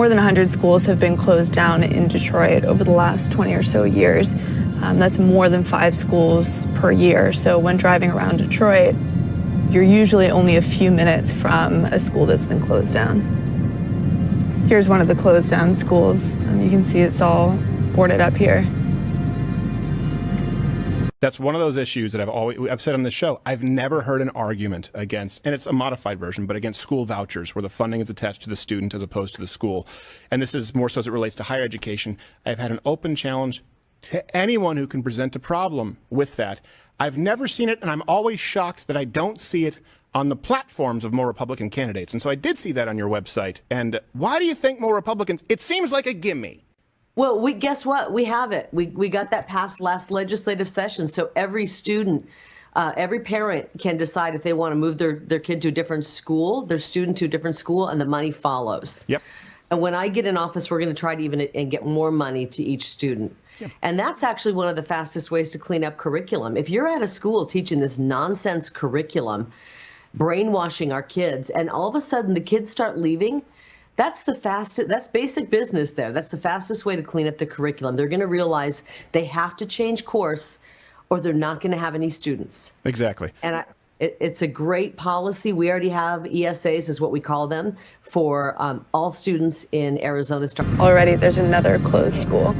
More than 100 schools have been closed down in Detroit over the last 20 or so years. That's more than 5 schools per year. So when driving around Detroit, you're usually only a few minutes from a school that's been closed down. Here's one of the closed down schools. You can see it's all boarded up here. That's one of those issues that I've said on the show. I've never heard an argument against, and it's a modified version, but against school vouchers where the funding is attached to the student as opposed to the school. And this is more so as it relates to higher education. I've had an open challenge to anyone who can present a problem with that. I've never seen it, and I'm always shocked that I don't see it on the platforms of more Republican candidates. And so I did see that on your website. And why do you think more Republicans? It seems like a gimme. Well, guess what? We have it. We got that passed last legislative session. So every student, every parent can decide if they want to move their kid to a different school, their student to a different school, and the money follows. Yep. And when I get in office, we're going to try to even and get more money to each student. Yep. And that's actually one of the fastest ways to clean up curriculum. If you're at a school teaching this nonsense curriculum, brainwashing our kids, and all of a sudden the kids start leaving, that's basic business there. That's the fastest way to clean up the curriculum. They're going to realize they have to change course or they're not going to have any students. Exactly. And it's a great policy. We already have ESAs, is what we call them, for all students in Arizona. Already there's another closed school.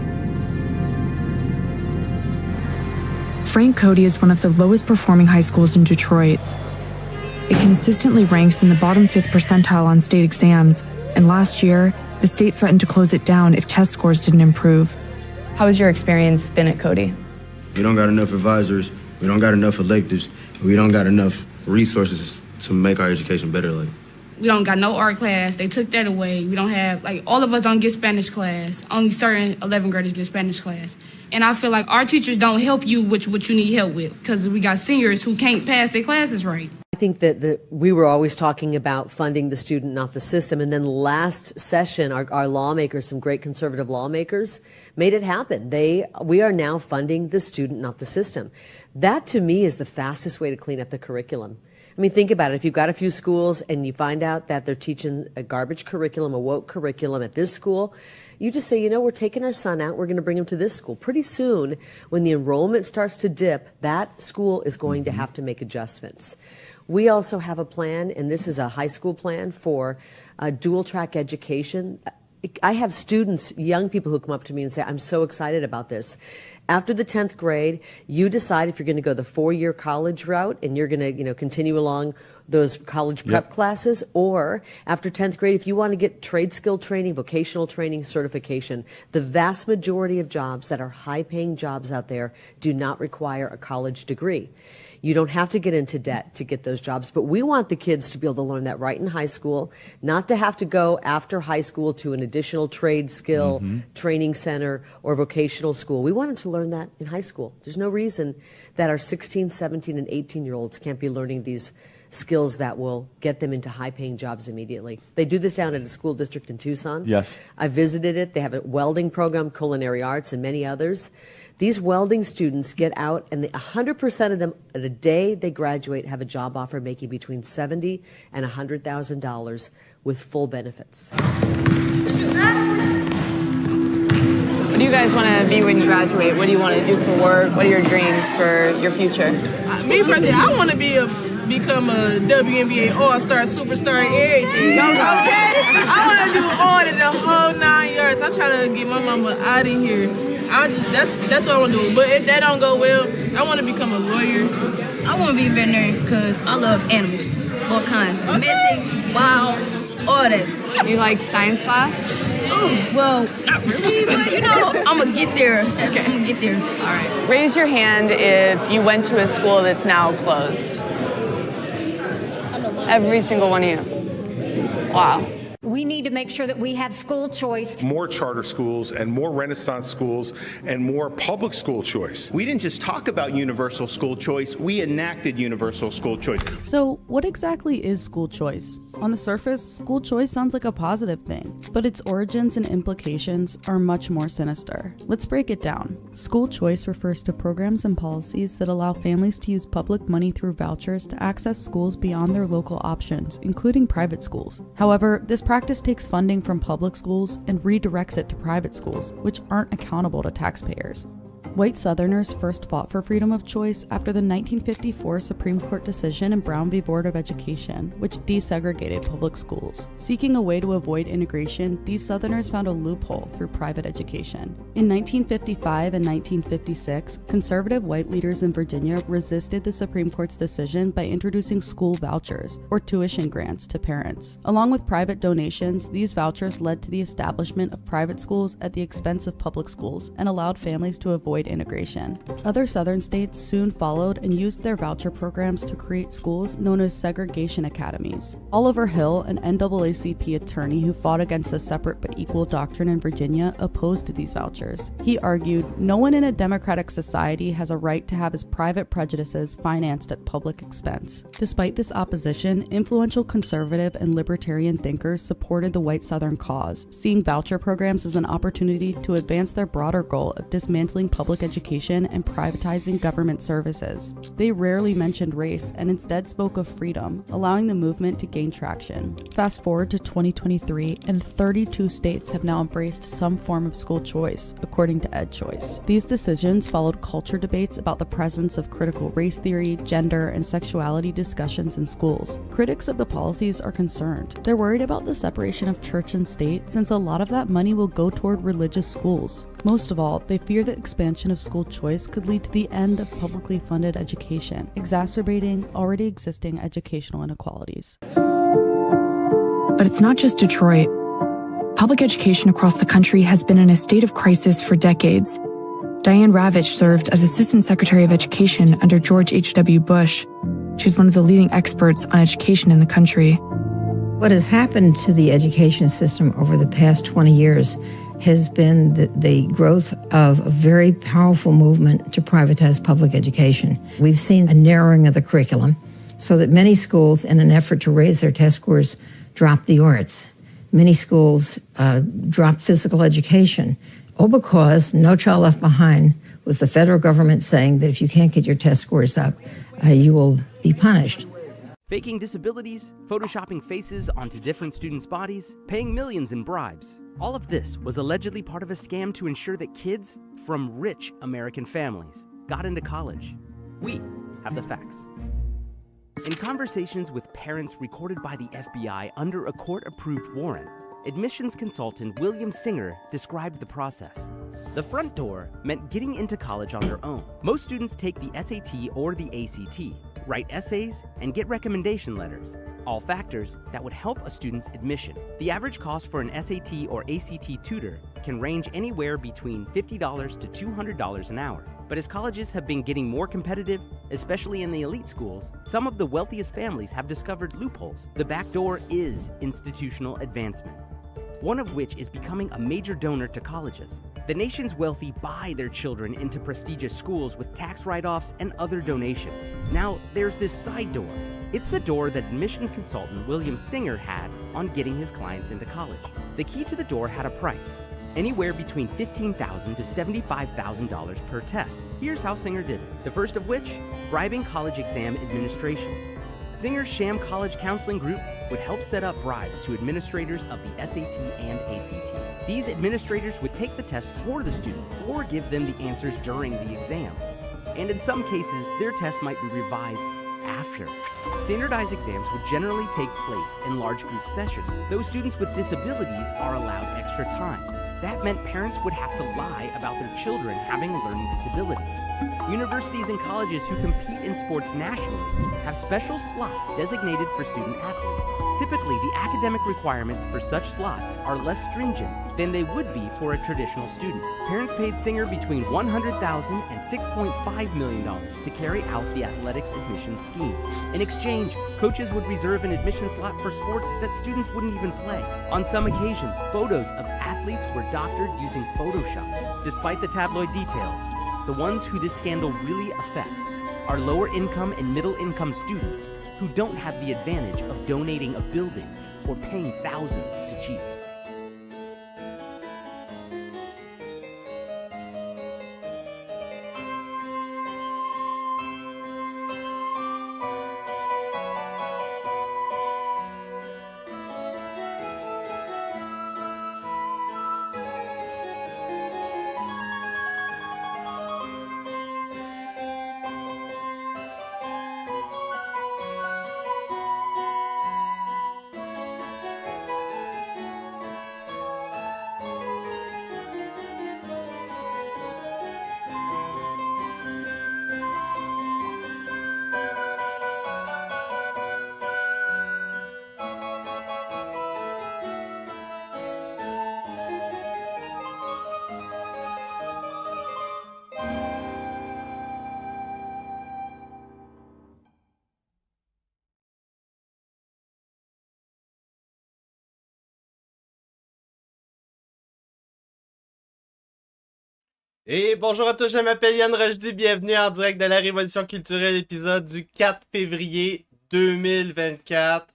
Frank Cody is one of the lowest performing high schools in Detroit. It consistently ranks in the bottom 5th percentile on state exams, and last year, the state threatened to close it down if test scores didn't improve. How has your experience been at Cody? We don't got enough advisors, we don't got enough electives, we don't got enough resources to make our education better. We don't got no art class. They took that away. We don't have, all of us don't get Spanish class. Only certain 11th graders get Spanish class. And I feel like our teachers don't help you with what you need help with because we got seniors who can't pass their classes right. I think that we were always talking about funding the student, not the system. And then last session, our lawmakers, some great conservative lawmakers, made it happen. We are now funding the student, not the system. That, to me, is the fastest way to clean up the curriculum. I mean, think about it. If you've got a few schools and you find out that they're teaching a garbage curriculum, a woke curriculum at this school, you just say, we're taking our son out, we're going to bring him to this school. Pretty soon, when the enrollment starts to dip, that school is going to have to make adjustments. We also have a plan, and this is a high school plan for dual track education. I have students, young people who come up to me and say, I'm so excited about this. After the 10th grade, you decide if you're going to go the 4-year college route and you're going to, continue along those college prep classes, or after 10th grade, if you want to get trade skill training, vocational training, certification. The vast majority of jobs that are high-paying jobs out there do not require a college degree. You don't have to get into debt to get those jobs, but we want the kids to be able to learn that right in high school, not to have to go after high school to an additional trade skill training center or vocational school. We want them to learn that in high school. There's no reason that our 16, 17, and 18-year-olds can't be learning these skills that will get them into high-paying jobs immediately. They do this down at a school district in Tucson. Yes. I visited it. They have a welding program, culinary arts, and many others. These welding students get out, and 100% of them, the day they graduate, have a job offer making between $70,000 and $100,000 with full benefits. What do you guys want to be when you graduate? What do you want to do for work? What are your dreams for your future? Me personally, I want to become a WNBA All-Star, superstar, everything. Okay? I want to do all of the whole 9 yards. I'm trying to get my mama out of here. That's what I want to do. But if that don't go well, I want to become a lawyer. I want to be a veterinarian because I love animals, all kinds. Domestic, wild, all that. You like science class? Ooh, well, not really, but I'm going to get there. Okay. I'm going to get there. All right. Raise your hand if you went to a school that's now closed. Every single one of you. Wow. We need to make sure that we have school choice. More charter schools and more Renaissance schools and more public school choice. We didn't just talk about universal school choice, we enacted universal school choice. So what exactly is school choice? On the surface, school choice sounds like a positive thing, but its origins and implications are much more sinister. Let's break it down. School choice refers to programs and policies that allow families to use public money through vouchers to access schools beyond their local options, including private schools. However, this practice takes funding from public schools and redirects it to private schools, which aren't accountable to taxpayers. White Southerners first fought for freedom of choice after the 1954 Supreme Court decision in Brown v. Board of Education, which desegregated public schools. Seeking a way to avoid integration, these Southerners found a loophole through private education. In 1955 and 1956, conservative white leaders in Virginia resisted the Supreme Court's decision by introducing school vouchers, or tuition grants, to parents. Along with private donations, these vouchers led to the establishment of private schools at the expense of public schools and allowed families to avoid integration. Other Southern states soon followed and used their voucher programs to create schools known as segregation academies. Oliver Hill, an NAACP attorney who fought against the separate but equal doctrine in Virginia, opposed these vouchers. He argued, "No one in a democratic society has a right to have his private prejudices financed at public expense." Despite this opposition, influential conservative and libertarian thinkers supported the white Southern cause, seeing voucher programs as an opportunity to advance their broader goal of dismantling public education and privatizing government services. They rarely mentioned race and instead spoke of freedom, allowing the movement to gain traction. Fast forward to 2023, and 32 states have now embraced some form of school choice, according to EdChoice. These decisions followed culture debates about the presence of critical race theory, gender, and sexuality discussions in schools. Critics of the policies are concerned. They're worried about the separation of church and state, since a lot of that money will go toward religious schools. Most of all, they fear that expansion of school choice could lead to the end of publicly funded education, exacerbating already existing educational inequalities. But it's not just Detroit. Public education across the country has been in a state of crisis for decades. Diane Ravitch served as Assistant Secretary of Education under George H.W. Bush. She's one of the leading experts on education in the country. What has happened to the education system over the past 20 years has been the growth of a very powerful movement to privatize public education. We've seen a narrowing of the curriculum so that many schools, in an effort to raise their test scores, drop the arts. Many schools drop physical education, all because No Child Left Behind was the federal government saying that if you can't get your test scores up, you will be punished. Faking disabilities, photoshopping faces onto different students' bodies, paying millions in bribes. All of this was allegedly part of a scam to ensure that kids from rich American families got into college. We have the facts. In conversations with parents recorded by the FBI under a court-approved warrant, admissions consultant William Singer described the process. The front door meant getting into college on their own. Most students take the SAT or the ACT, write essays, and get recommendation letters, all factors that would help a student's admission. The average cost for an SAT or ACT tutor can range anywhere between $50 to $200 an hour. But as colleges have been getting more competitive, especially in the elite schools, some of the wealthiest families have discovered loopholes. The back door is institutional advancement, one of which is becoming a major donor to colleges. The nation's wealthy buy their children into prestigious schools with tax write-offs and other donations. Now, there's this side door. It's the door that admissions consultant William Singer had on getting his clients into college. The key to the door had a price, anywhere between $15,000 to $75,000 per test. Here's how Singer did it. The first of which, bribing college exam administrations. Singer's sham college counseling group would help set up bribes to administrators of the SAT and ACT. These administrators would take the test for the student or give them the answers during the exam. And in some cases, their tests might be revised after. Standardized exams would generally take place in large group sessions. Those students with disabilities are allowed extra time. That meant parents would have to lie about their children having a learning disability. Universities and colleges who compete in sports nationally have special slots designated for student athletes. Typically, the academic requirements for such slots are less stringent than they would be for a traditional student. Parents paid Singer between $100,000 and $6.5 million to carry out the athletics admissions scheme. In exchange, coaches would reserve an admission slot for sports that students wouldn't even play. On some occasions, photos of athletes were doctored using Photoshop. Despite the tabloid details, the ones who this scandal really affect are lower income and middle income students who don't have the advantage of donating a building or paying thousands to cheat. Et bonjour à tous, je m'appelle Yann Rochdy, bienvenue en direct de la Révolution culturelle, épisode du 4 février 2024.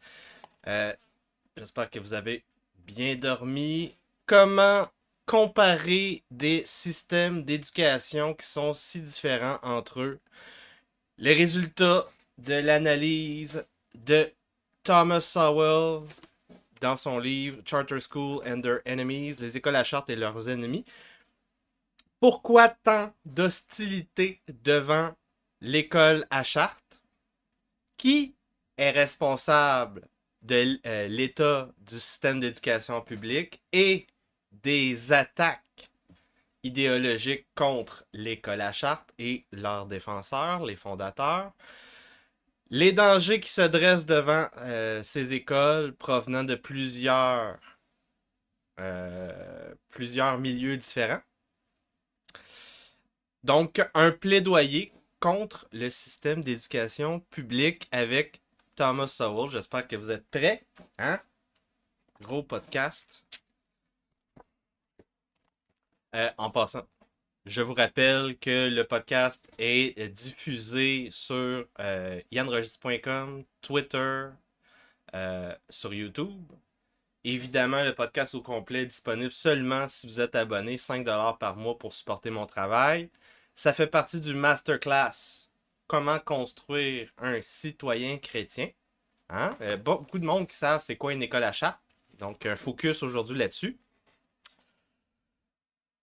J'espère que vous avez bien dormi. Comment comparer des systèmes d'éducation qui sont si différents entre eux? Les résultats de l'analyse de Thomas Sowell dans son livre Charter School and Their Enemies, les écoles à charte et leurs ennemis. Pourquoi tant d'hostilité devant l'école à charte? Qui est responsable de l'état du système d'éducation publique et des attaques idéologiques contre l'école à charte et leurs défenseurs, les fondateurs? Les dangers qui se dressent devant ces écoles provenant de plusieurs milieux différents. Donc, un plaidoyer contre le système d'éducation publique avec Thomas Sowell. J'espère que vous êtes prêts. Hein? Gros podcast. En passant, je vous rappelle que le podcast est diffusé sur yanrochdy.com, Twitter, sur YouTube. Évidemment, le podcast au complet est disponible seulement si vous êtes abonné, 5$ par mois pour supporter mon travail. Ça fait partie du masterclass Comment construire un citoyen chrétien. Hein? Beaucoup de monde qui savent c'est quoi une école à charte. Donc, un focus aujourd'hui là-dessus.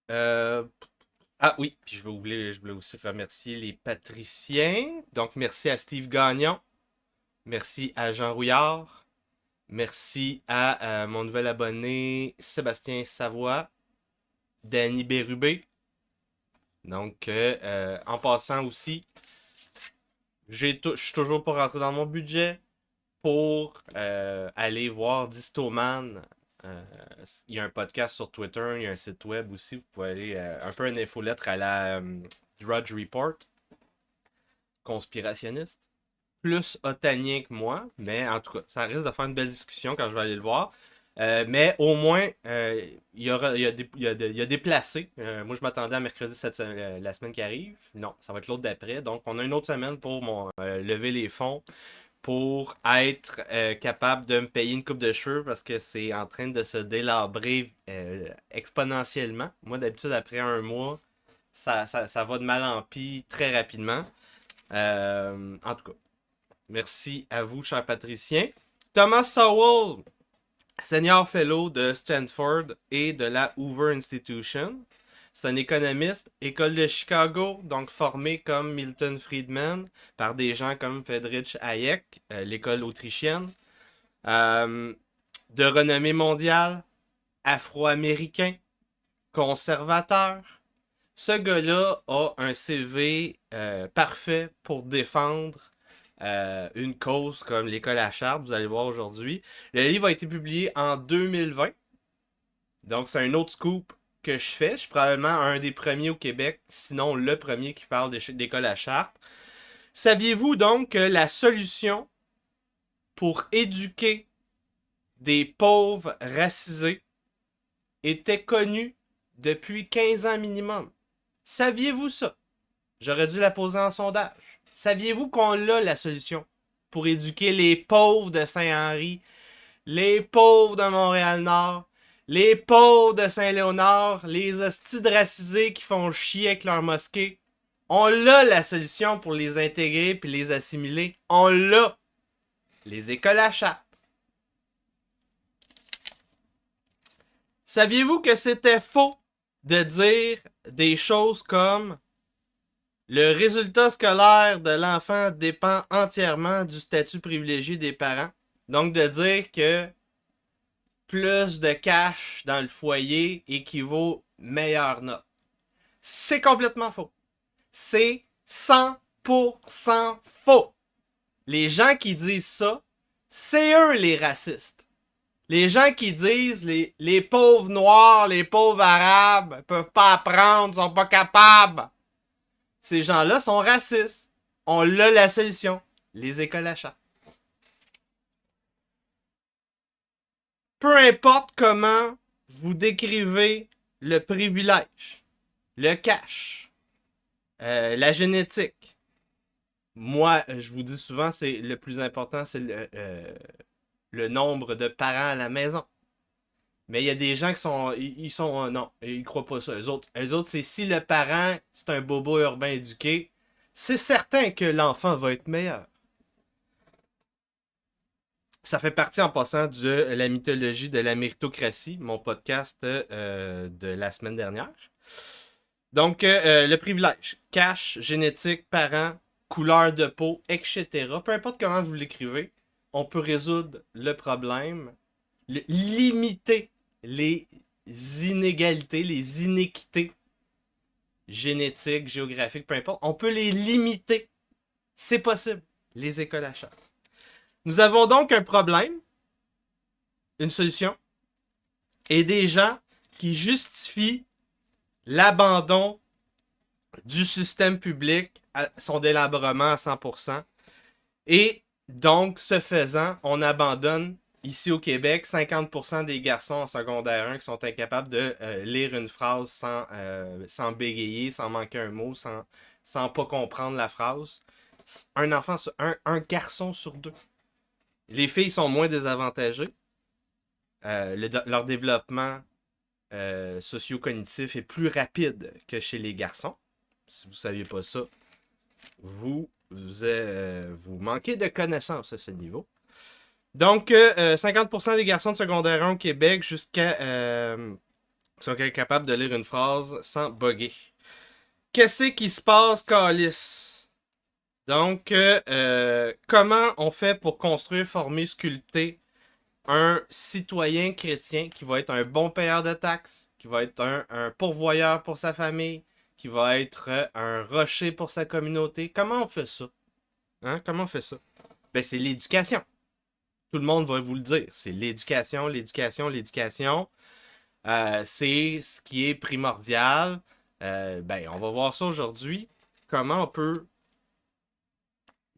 Ah oui, puis je voulais aussi remercier les patriciens. Donc, merci à Steve Gagnon. Merci à Jean Rouillard. Merci à mon nouvel abonné Sébastien Savoie. Danny Bérubé. Donc, en passant aussi, je suis toujours pas rentré dans mon budget pour aller voir Distoman. Il y a un podcast sur Twitter, il y a un site web aussi. Vous pouvez aller un peu une infolettre à la Drudge Report. Conspirationniste. Plus otanien que moi, mais en tout cas, ça risque de faire une belle discussion quand je vais aller le voir. Mais au moins, il y a des placés. Moi, je m'attendais à mercredi la semaine qui arrive. Non, ça va être l'autre d'après. Donc, on a une autre semaine pour lever les fonds pour être capable de me payer une coupe de cheveux parce que c'est en train de se délabrer exponentiellement. Moi, d'habitude, après un mois, ça va de mal en pis très rapidement. En tout cas, merci à vous, chers patriciens. Thomas Sowell, Senior Fellow de Stanford et de la Hoover Institution. C'est un économiste, école de Chicago, donc formé comme Milton Friedman par des gens comme Friedrich Hayek, l'école autrichienne. De renommée mondiale, afro-américain, conservateur. Ce gars-là a un CV parfait pour défendre une cause comme l'école à charte, vous allez voir aujourd'hui. Le livre a été publié en 2020. Donc, c'est un autre scoop que je fais. Je suis probablement un des premiers au Québec, sinon le premier qui parle d'école à charte. Saviez-vous donc que la solution pour éduquer des pauvres racisés était connue depuis 15 ans minimum? Saviez-vous ça? J'aurais dû la poser en sondage. Saviez-vous qu'on a la solution pour éduquer les pauvres de Saint-Henri, les pauvres de Montréal-Nord, les pauvres de Saint-Léonard, les hosties de racisés qui font chier avec leur mosquée? On a la solution pour les intégrer puis les assimiler. On l'a. Les écoles à charte. Saviez-vous que c'était faux de dire des choses comme le résultat scolaire de l'enfant dépend entièrement du statut privilégié des parents? Donc de dire que plus de cash dans le foyer équivaut meilleure note. C'est complètement faux. C'est 100% faux. Les gens qui disent ça, c'est eux les racistes. Les gens qui disent les pauvres noirs, les pauvres arabes peuvent pas apprendre, sont pas capables. Ces gens-là sont racistes. On a la solution. Les écoles à charte. Peu importe comment vous décrivez le privilège, le cash, la génétique. Moi, je vous dis souvent, c'est le plus important, c'est le nombre de parents à la maison. Mais il y a des gens qui sont... non, ils croient pas ça. Eux autres, c'est si le parent, c'est un bobo urbain éduqué, c'est certain que l'enfant va être meilleur. Ça fait partie en passant de la mythologie de la méritocratie, mon podcast de la semaine dernière. Donc, le privilège, cash, génétique, parents, couleur de peau, etc. Peu importe comment vous l'écrivez, on peut résoudre le problème, limiter les inégalités, les inéquités génétiques, géographiques, peu importe. On peut les limiter. C'est possible. Les écoles à charge. Nous avons donc un problème, une solution, et des gens qui justifient l'abandon du système public à son délabrement à 100%. Et donc, ce faisant, on abandonne, ici au Québec, 50% des garçons en secondaire 1 qui sont incapables de lire une phrase sans bégayer, sans manquer un mot, sans pas comprendre la phrase. Un garçon sur 2. Les filles sont moins désavantagées. Leur développement socio-cognitif est plus rapide que chez les garçons. Si vous ne saviez pas ça, vous manquez de connaissances à ce niveau. Donc, 50% des garçons de secondaire 1 au Québec jusqu'à sont capables de lire une phrase sans bugger. Qu'est-ce qui se passe, Calice? Donc, comment on fait pour construire, former, sculpter un citoyen chrétien qui va être un bon payeur de taxes, qui va être un pourvoyeur pour sa famille, qui va être un rocher pour sa communauté? Comment on fait ça? Hein? Comment on fait ça? Ben, c'est l'éducation. Tout le monde va vous le dire. C'est l'éducation, l'éducation, l'éducation. C'est ce qui est primordial. Ben, on va voir ça aujourd'hui. Comment on peut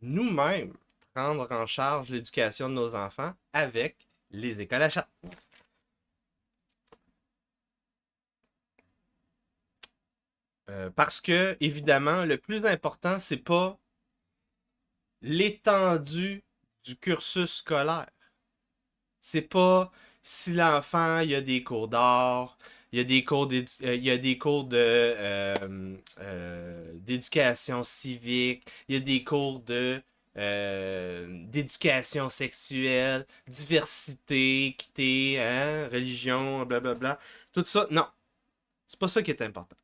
nous-mêmes prendre en charge l'éducation de nos enfants avec les écoles à charge. Parce que, évidemment, le plus important, c'est pas l'étendue du cursus scolaire. C'est pas si l'enfant, il y a des cours d'art, il y a des cours d'éducation civique, il y a des cours d'éducation sexuelle, diversité, équité, religion, blablabla. Tout ça, non. C'est pas ça qui est important.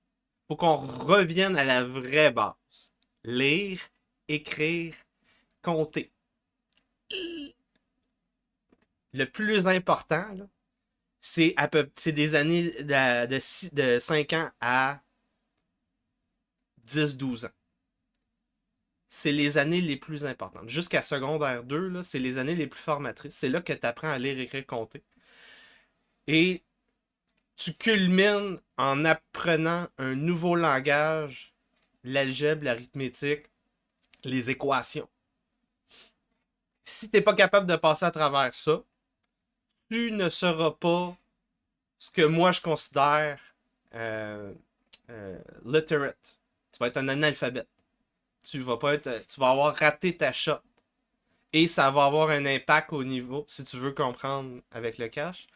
Faut qu'on revienne à la vraie base. Lire, écrire, compter. Le plus important, là, c'est des années de 5 ans à 10-12 ans. C'est les années les plus importantes. Jusqu'à secondaire 2, là, c'est les années les plus formatrices. C'est là que tu apprends à lire, écrire, compter. Et tu culmines en apprenant un nouveau langage, l'algèbre, l'arithmétique, les équations. Si tu n'es pas capable de passer à travers ça, tu ne seras pas ce que moi je considère literate. Tu vas être un analphabète. Tu vas avoir raté ta shot. Et ça va avoir un impact au niveau, si tu veux comprendre avec le cash,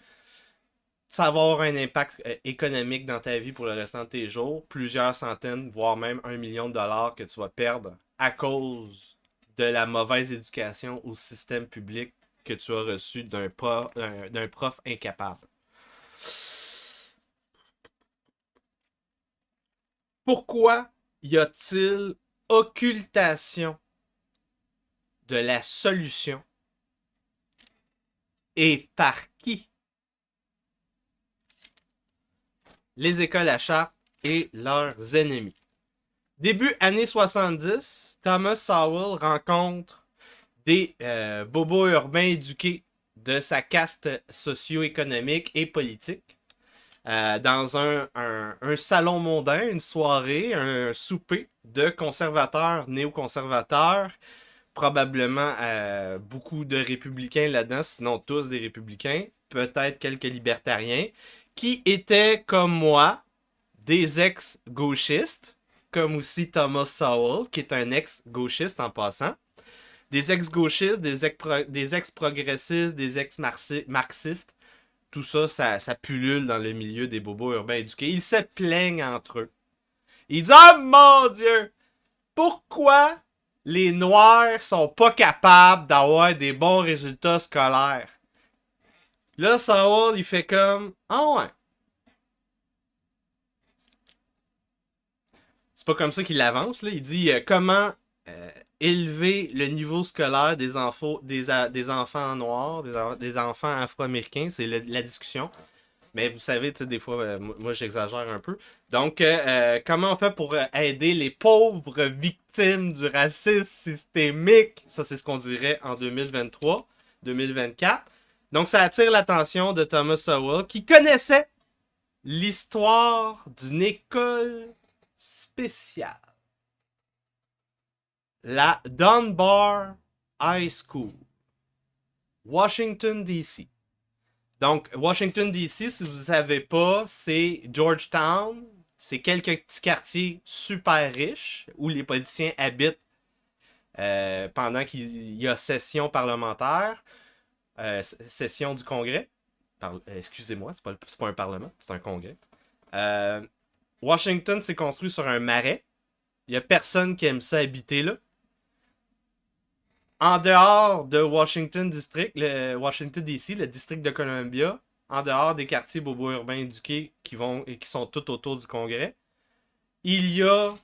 ça va avoir un impact économique dans ta vie pour le restant de tes jours. Plusieurs centaines, voire même $1 million que tu vas perdre à cause de la mauvaise éducation au système public que tu as reçu d'un prof incapable. Pourquoi y a-t-il occultation de la solution et par qui? Les écoles à charte et leurs ennemis. Début années 70, Thomas Sowell rencontre des bobos urbains éduqués de sa caste socio-économique et politique dans un salon mondain, une soirée, un souper de conservateurs, néoconservateurs, probablement beaucoup de républicains là-dedans, sinon tous des républicains, peut-être quelques libertariens, qui étaient comme moi des ex-gauchistes, comme aussi Thomas Sowell, qui est un ex-gauchiste en passant, des ex-gauchistes, des ex-progressistes, des ex-marxistes. Tout ça, ça pullule dans le milieu des bobos urbains éduqués. Ils se plaignent entre eux. Ils disent « Oh mon Dieu! Pourquoi les Noirs sont pas capables d'avoir des bons résultats scolaires? » Là, Sowell, il fait comme « Ah ouais! » C'est pas comme ça qu'il avance, là. Il dit comment élever le niveau scolaire des enfants noirs, des enfants afro-américains. C'est la discussion. Mais vous savez, tu sais, des fois, moi, j'exagère un peu. Donc, comment on fait pour aider les pauvres victimes du racisme systémique? Ça, c'est ce qu'on dirait en 2023, 2024. Donc, ça attire l'attention de Thomas Sowell, qui connaissait l'histoire d'une école spéciale. La Dunbar High School, Washington, D.C. Donc, Washington, D.C., si vous ne savez pas, c'est Georgetown. C'est quelques petits quartiers super riches où les politiciens habitent pendant qu'il y a session parlementaire, session du Congrès. Excusez-moi, c'est pas un parlement, c'est un congrès. Washington s'est construit sur un marais. Il n'y a personne qui aime ça habiter là. En dehors de Washington Washington DC, le district de Columbia, en dehors des quartiers bobo urbains éduqués qui sont tout autour du Congrès, il y a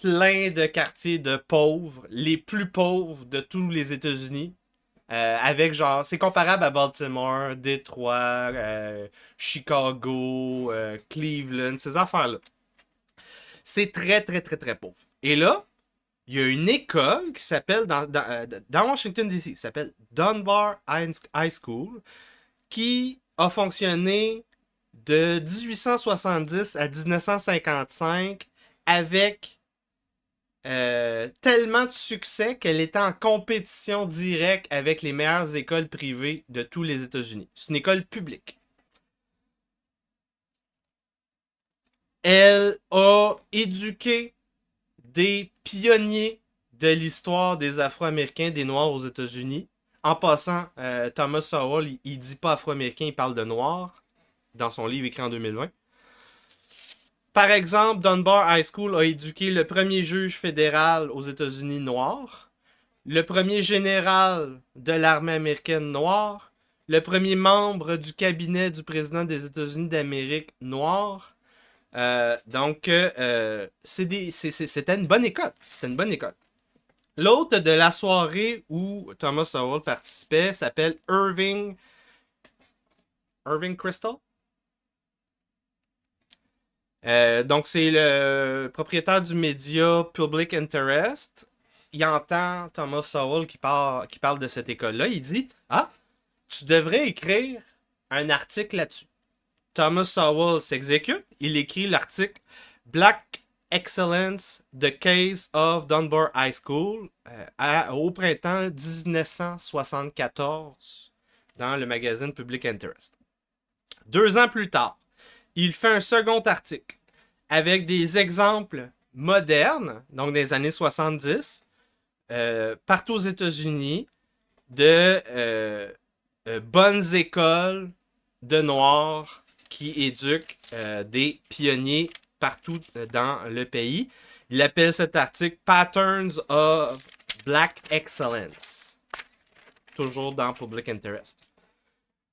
plein de quartiers de pauvres, les plus pauvres de tous les États-Unis, avec genre, c'est comparable à Baltimore, Détroit, Chicago, Cleveland, ces affaires-là. C'est très, très, très, très pauvre. Et là, il y a une école qui s'appelle, dans Washington, D.C., qui s'appelle Dunbar High School, qui a fonctionné de 1870 à 1955 avec tellement de succès qu'elle était en compétition directe avec les meilleures écoles privées de tous les États-Unis. C'est une école publique. Elle a éduqué des pionniers de l'histoire des Afro-Américains, des Noirs aux États-Unis. En passant, Thomas Sowell, il dit pas Afro-Américain, il parle de Noirs dans son livre écrit en 2020. Par exemple, Dunbar High School a éduqué le premier juge fédéral aux États-Unis noir, le premier général de l'armée américaine noire, le premier membre du cabinet du président des États-Unis d'Amérique noir. C'était une bonne école. C'était une bonne école. L'autre de la soirée où Thomas Sowell participait s'appelle Irving Kristol. Donc, c'est le propriétaire du média Public Interest. Il entend Thomas Sowell qui parle de cette école-là. Il dit « Ah, tu devrais écrire un article là-dessus. » Thomas Sowell s'exécute. Il écrit l'article « Black Excellence, The Case of Dunbar High School » au printemps 1974 dans le magazine Public Interest. 2 ans plus tard, il fait un second article avec des exemples modernes, donc des années 70, partout aux États-Unis, de bonnes écoles de Noirs qui éduquent des pionniers partout dans le pays. Il appelle cet article « Patterns of Black Excellence », toujours dans Public Interest.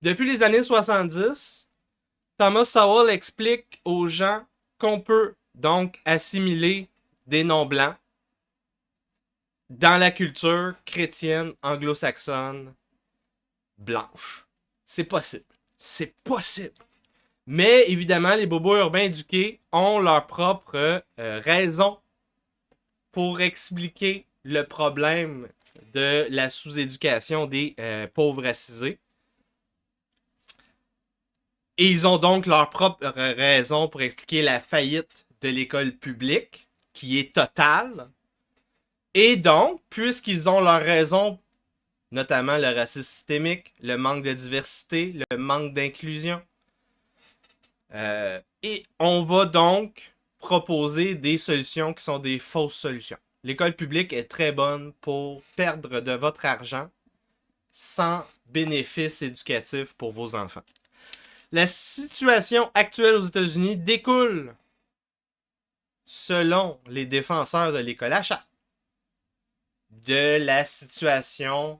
Depuis les années 70, Thomas Sowell explique aux gens qu'on peut donc assimiler des non-blancs dans la culture chrétienne anglo-saxonne blanche. C'est possible. C'est possible. Mais évidemment, les bobos urbains éduqués ont leur propre raison pour expliquer le problème de la sous-éducation des pauvres racisés. Et ils ont donc leur propre raison pour expliquer la faillite de l'école publique, qui est totale. Et donc, puisqu'ils ont leur raison, notamment le racisme systémique, le manque de diversité, le manque d'inclusion, Et on va donc proposer des solutions qui sont des fausses solutions. L'école publique est très bonne pour perdre de votre argent sans bénéfice éducatif pour vos enfants. La situation actuelle aux États-Unis découle, selon les défenseurs de l'école à Chartres, de la situation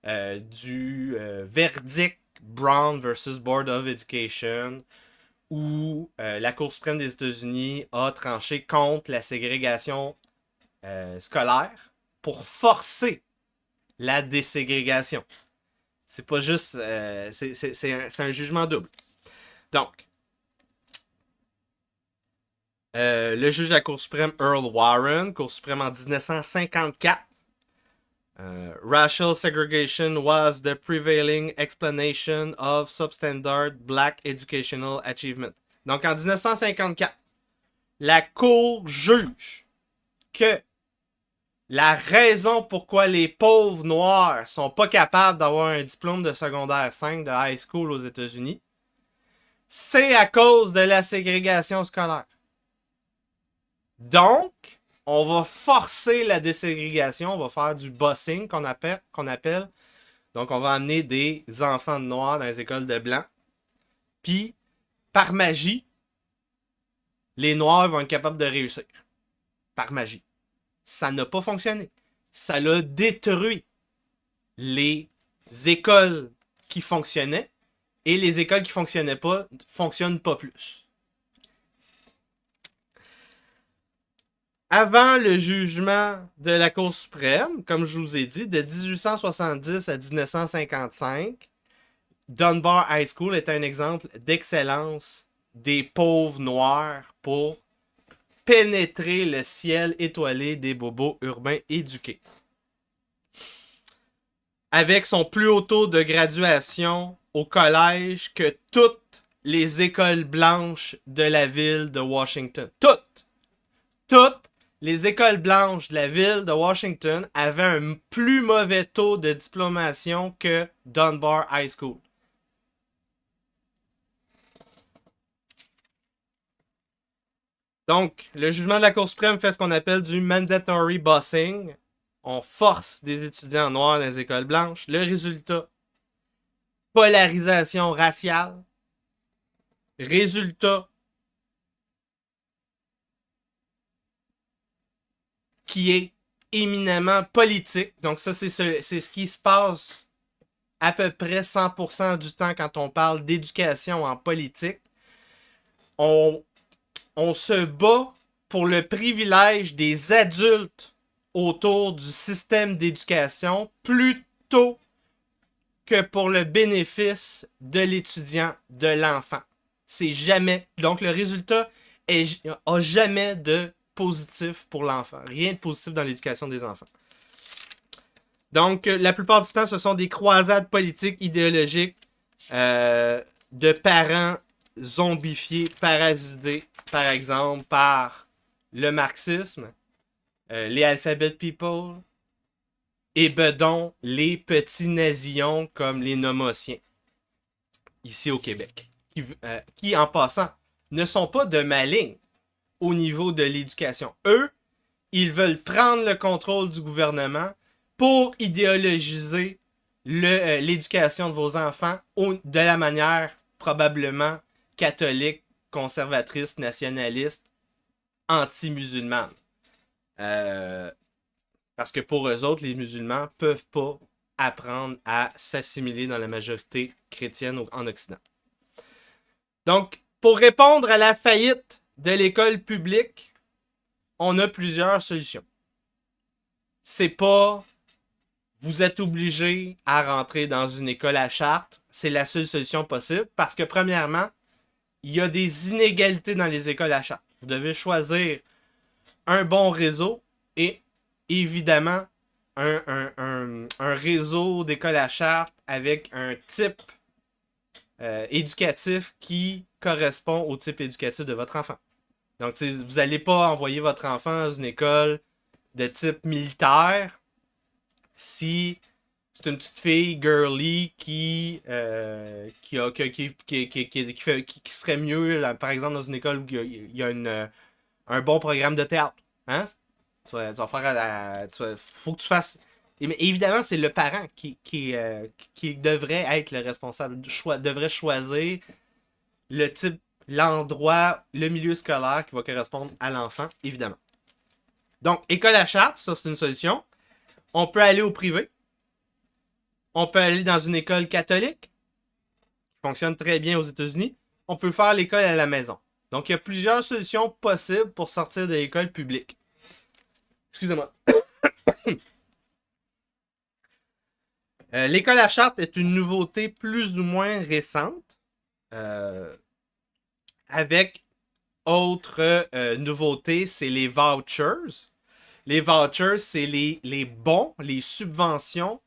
du verdict Brown versus Board of Education, où la Cour suprême des États-Unis a tranché contre la ségrégation scolaire pour forcer la déségrégation. C'est pas juste... c'est un jugement double. Donc, le juge de la Cour suprême Earl Warren, Cour suprême en 1954, racial segregation was the prevailing explanation of substandard black educational achievement. Donc, en 1954, la Cour juge que la raison pourquoi les pauvres noirs sont pas capables d'avoir un diplôme de secondaire 5 de high school aux États-Unis, c'est à cause de la ségrégation scolaire. Donc, on va forcer la déségrégation, on va faire du busing qu'on appelle. Donc, on va amener des enfants de noirs dans les écoles de blancs. Puis, par magie, les noirs vont être capables de réussir. Par magie. Ça n'a pas fonctionné. Ça l'a détruit les écoles qui fonctionnaient et les écoles qui fonctionnaient pas fonctionnent pas plus. Avant le jugement de la Cour suprême, comme je vous ai dit, de 1870 à 1955, Dunbar High School est un exemple d'excellence des pauvres noirs pour pénétrer le ciel étoilé des bobos urbains éduqués. Avec son plus haut taux de graduation au collège que toutes les écoles blanches de la ville de Washington. Toutes les écoles blanches de la ville de Washington avaient un plus mauvais taux de diplomation que Dunbar High School. Donc, le jugement de la Cour suprême fait ce qu'on appelle du mandatory busing. On force des étudiants noirs dans les écoles blanches. Le résultat, polarisation raciale. Résultat, qui est éminemment politique. Donc ça, c'est ce qui se passe à peu près 100% du temps quand on parle d'éducation en politique. On se bat pour le privilège des adultes autour du système d'éducation plutôt que pour le bénéfice de l'étudiant, de l'enfant. C'est jamais. Donc le résultat a jamais de positif pour l'enfant. Rien de positif dans l'éducation des enfants. Donc, la plupart du temps, ce sont des croisades politiques, idéologiques de parents zombifiés, parasités, par exemple, par le marxisme, les alphabet people, et bedon, les petits nazillons comme les nomotiens, ici au Québec, qui, en passant, ne sont pas de malignes au niveau de l'éducation. Eux, ils veulent prendre le contrôle du gouvernement pour idéologiser l'éducation de vos enfants de la manière probablement catholique, conservatrice, nationaliste, anti-musulmane. Parce que pour eux autres, les musulmans ne peuvent pas apprendre à s'assimiler dans la majorité chrétienne en Occident. Donc, pour répondre à la faillite de l'école publique, on a plusieurs solutions. C'est pas vous êtes obligé à rentrer dans une école à Chartres, c'est la seule solution possible parce que premièrement, il y a des inégalités dans les écoles à Chartres. Vous devez choisir un bon réseau et évidemment un réseau d'écoles à Chartres avec un type éducatif qui correspond au type éducatif de votre enfant. Donc, vous n'allez pas envoyer votre enfant dans une école de type militaire si c'est une petite fille girly qui serait mieux, là, par exemple, dans une école où il y a un bon programme de théâtre. Hein? Tu vas faire faut que tu fasses. Mais évidemment, c'est le parent qui devrait être le responsable, devrait choisir le type, l'endroit, le milieu scolaire qui va correspondre à l'enfant, évidemment. Donc, école à charte, ça c'est une solution. On peut aller au privé. On peut aller dans une école catholique, qui fonctionne très bien aux États-Unis. On peut faire l'école à la maison. Donc, il y a plusieurs solutions possibles pour sortir de l'école publique. Excusez-moi. L'école à charte est une nouveauté plus ou moins récente. Avec autre nouveauté, c'est les vouchers. Les vouchers, c'est les bons, les subventions.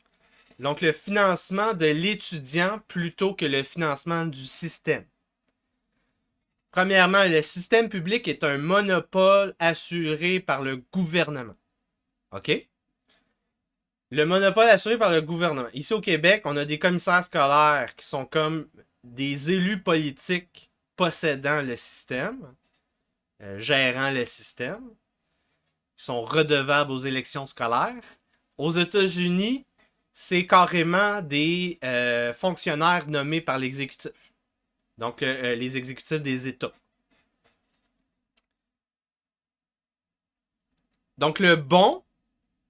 Donc, le financement de l'étudiant plutôt que le financement du système. Premièrement, le système public est un monopole assuré par le gouvernement. OK? Le monopole assuré par le gouvernement. Ici au Québec, on a des commissaires scolaires qui sont comme des élus politiques possédant le système, gérant le système. Ils sont redevables aux élections scolaires. Aux États-Unis, c'est carrément des fonctionnaires nommés par l'exécutif. Donc, les exécutifs des États. Donc, le bon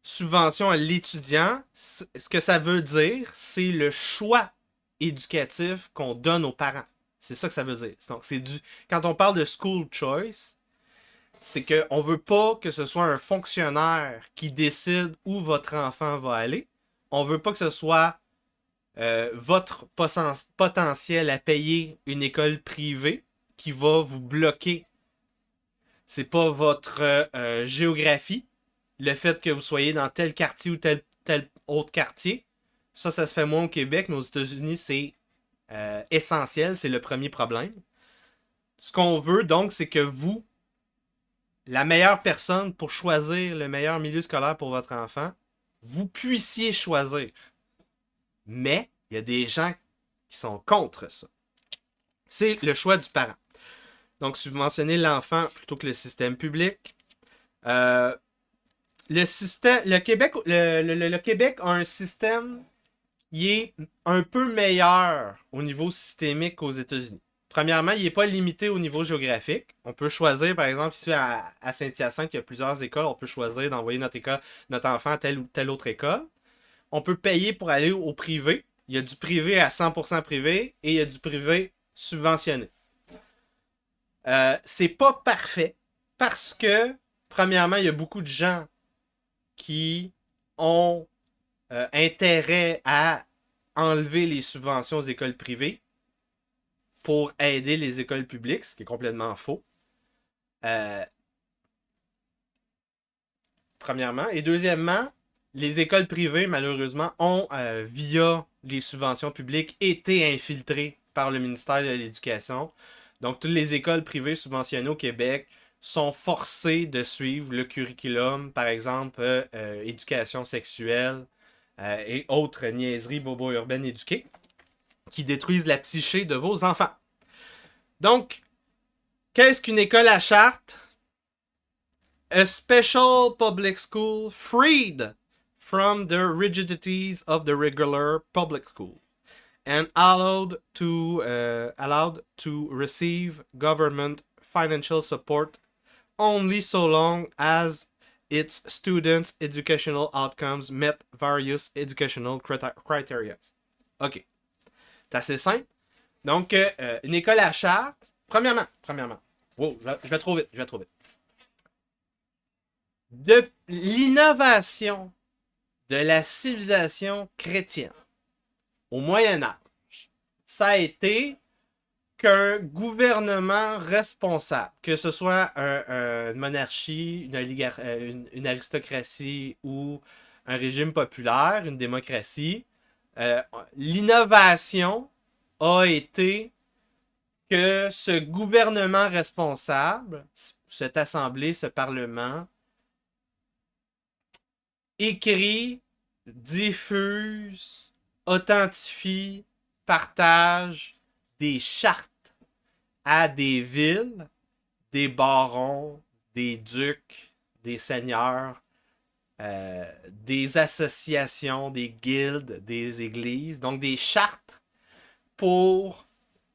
subvention à l'étudiant, ce que ça veut dire, c'est le choix éducatif qu'on donne aux parents. C'est ça que ça veut dire. Donc, quand on parle de school choice, c'est qu'on ne veut pas que ce soit un fonctionnaire qui décide où votre enfant va aller. On veut pas que ce soit votre potentiel à payer une école privée qui va vous bloquer. C'est pas votre géographie, le fait que vous soyez dans tel quartier ou tel autre quartier. Ça se fait moins au Québec, mais aux États-Unis, c'est essentiel. C'est le premier problème. Ce qu'on veut, donc, c'est que vous, la meilleure personne pour choisir le meilleur milieu scolaire pour votre enfant, vous puissiez choisir. Mais il y a des gens qui sont contre ça. C'est le choix du parent. Donc, subventionner l'enfant plutôt que le système public. Le Québec a un système qui est un peu meilleur au niveau systémique qu'aux États-Unis. Premièrement, il n'est pas limité au niveau géographique. On peut choisir, par exemple, ici à Saint-Hyacinthe, il y a plusieurs écoles. On peut choisir d'envoyer notre enfant à telle ou telle autre école. On peut payer pour aller au privé. Il y a du privé à 100% privé et il y a du privé subventionné. C'est pas parfait parce que, premièrement, il y a beaucoup de gens qui ont intérêt à enlever les subventions aux écoles privées pour aider les écoles publiques, ce qui est complètement faux. Premièrement. Et deuxièmement, les écoles privées, malheureusement, ont, via les subventions publiques, été infiltrées par le ministère de l'Éducation. Donc, toutes les écoles privées subventionnées au Québec sont forcées de suivre le curriculum, par exemple, éducation sexuelle et autres niaiseries bobo-urbaines éduquées, qui détruisent la psyché de vos enfants. Donc, qu'est-ce qu'une école à charte? A special public school freed from the rigidities of the regular public school and allowed to receive government financial support only so long as its students' educational outcomes met various educational criteria. OK. C'est assez simple. Donc, une école à charte, premièrement. Wow, je vais trop vite. De l'innovation de la civilisation chrétienne au Moyen Âge, ça a été qu'un gouvernement responsable, que ce soit une monarchie, une aristocratie ou un régime populaire, une démocratie, l'innovation a été que ce gouvernement responsable, cette assemblée, ce parlement, écrit diffuse, authentifie, partage des chartes à des villes, des barons, des ducs, des seigneurs, des associations, des guildes, des églises, donc des chartes pour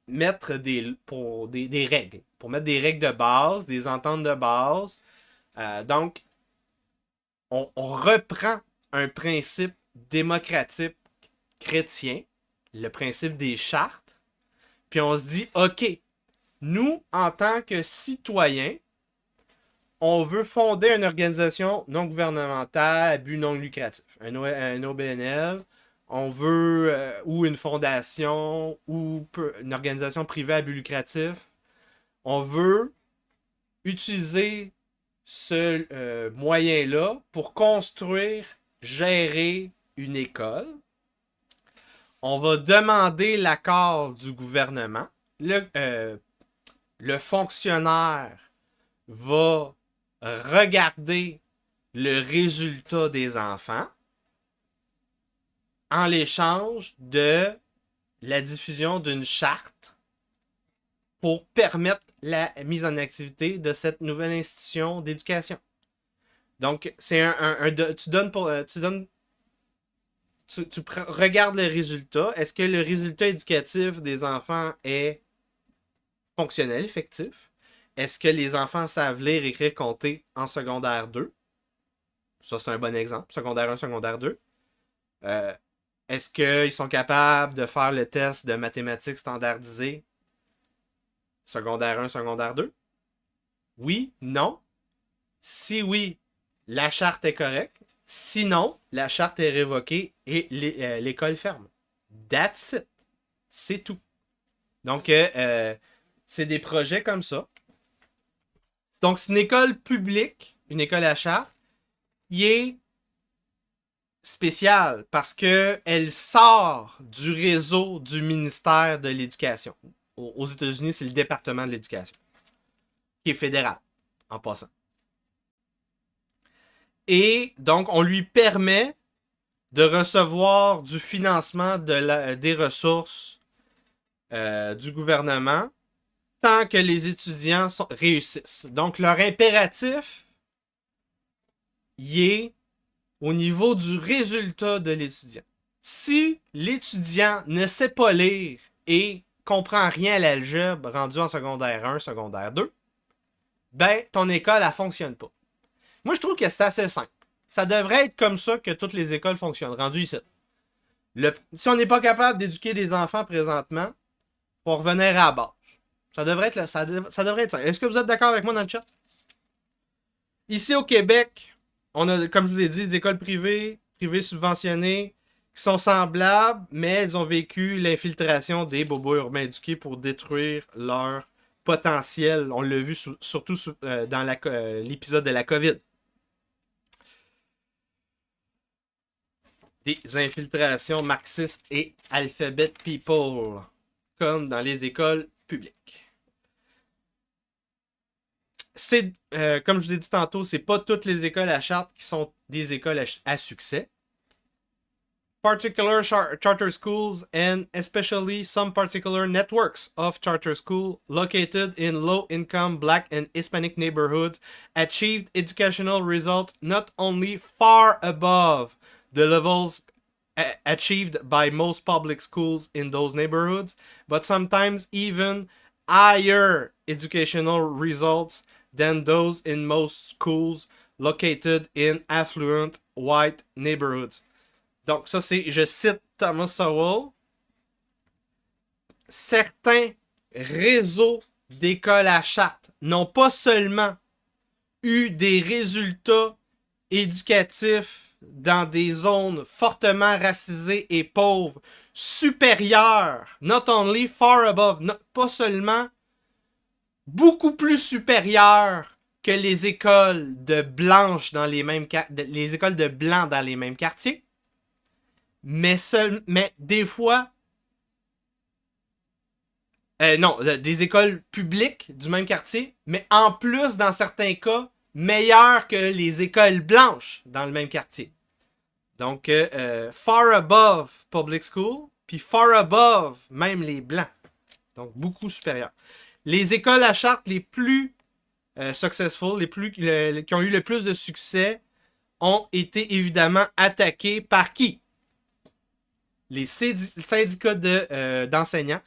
mettre des règles, pour mettre des règles de base, des ententes de base. Donc, on reprend un principe démocratique chrétien, le principe des chartes, puis on se dit, OK, nous, en tant que citoyens, on veut fonder une organisation non gouvernementale à but non lucratif, un OBNL, on veut, ou une fondation, ou une organisation privée à but lucratif, on veut utiliser ce moyen-là pour construire, gérer une école. On va demander l'accord du gouvernement. Le fonctionnaire va regarder le résultat des enfants en l'échange de la diffusion d'une charte pour permettre la mise en activité de cette nouvelle institution d'éducation. Donc, c'est tu regardes le résultat. Est-ce que le résultat éducatif des enfants est fonctionnel, effectif? Est-ce que les enfants savent lire, écrire, compter en secondaire 2? Ça, c'est un bon exemple. Secondaire 1, secondaire 2. Est-ce qu'ils sont capables de faire le test de mathématiques standardisées? Secondaire 1, secondaire 2? Oui, non. Si oui, la charte est correcte. Sinon, la charte est révoquée et l'école ferme. That's it. C'est tout. Donc, c'est des projets comme ça. Donc, c'est une école publique, une école à charte, qui est spéciale parce qu'elle sort du réseau du ministère de l'Éducation. Aux États-Unis, c'est le département de l'Éducation, qui est fédéral, en passant. Et donc, on lui permet de recevoir du financement des ressources du gouvernement tant que les étudiants réussissent. Donc, leur impératif, il est au niveau du résultat de l'étudiant. Si l'étudiant ne sait pas lire et comprend rien à l'algèbre rendu en secondaire 1, secondaire 2, ben, ton école, elle ne fonctionne pas. Moi, je trouve que c'est assez simple. Ça devrait être comme ça que toutes les écoles fonctionnent, rendu ici. Si on n'est pas capable d'éduquer les enfants présentement, il faut revenir à la base. Ça devrait être ça devrait être ça. Est-ce que vous êtes d'accord avec moi dans le chat? Ici au Québec, on a, comme je vous l'ai dit, des écoles privées subventionnées, qui sont semblables, mais elles ont vécu l'infiltration des bobos urbains éduqués pour détruire leur potentiel. On l'a vu surtout dans l'épisode de la COVID. Des infiltrations marxistes et alphabet people, comme dans les écoles publiques. C'est, comme je vous ai dit tantôt, c'est pas toutes les écoles à charte qui sont des écoles à succès. Particular charter schools and especially some particular networks of charter schools located in low-income Black and Hispanic neighborhoods achieved educational results not only far above the levels achieved by most public schools in those neighborhoods, but sometimes even higher educational results than those in most schools located in affluent white neighborhoods. Donc, ça, c'est, je cite Thomas Sowell. Certains réseaux d'écoles à charte n'ont pas seulement eu des résultats éducatifs dans des zones fortement racisées et pauvres supérieurs, not only far above, pas seulement beaucoup plus supérieurs que les écoles de blanches dans les mêmes les écoles de blancs dans les mêmes quartiers. Mais des fois, des écoles publiques du même quartier, mais en plus, dans certains cas, meilleures que les écoles blanches dans le même quartier. Donc, far above public school, puis far above même les Blancs. Donc, beaucoup supérieur. Les écoles à charte les plus successful, qui ont eu le plus de succès, ont été évidemment attaqués par qui? Les syndicats d'enseignants,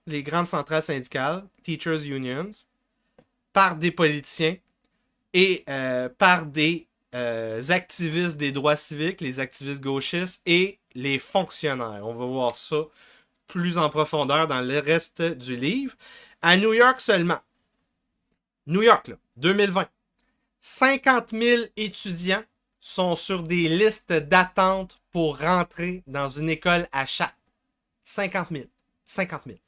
les grandes centrales syndicales, Teachers Unions, par des politiciens et par des activistes des droits civiques, les activistes gauchistes et les fonctionnaires. On va voir ça plus en profondeur dans le reste du livre. À New York seulement, New York, là, 2020, 50 000 étudiants sont sur des listes d'attente pour rentrer dans une école à charte. 50 000. 50 000.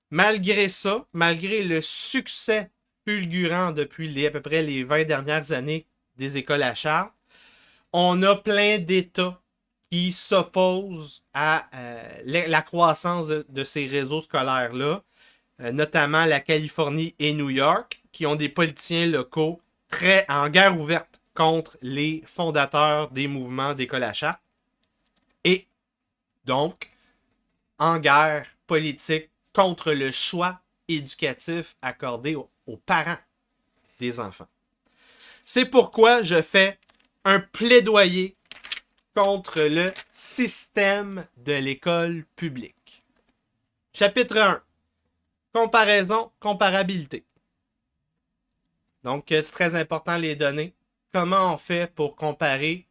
Malgré ça, malgré le succès fulgurant depuis à peu près les 20 dernières années des écoles à charte, on a plein d'États qui s'opposent à la croissance de ces réseaux scolaires-là, notamment la Californie et New York, qui ont des politiciens locaux très en guerre ouverte contre les fondateurs des mouvements d'école à charte, et donc en guerre politique contre le choix éducatif accordé aux parents des enfants. C'est pourquoi je fais un plaidoyer contre le système de l'école publique. Chapitre 1. Comparaison, comparabilité. Donc, c'est très important les données. Comment on fait pour comparer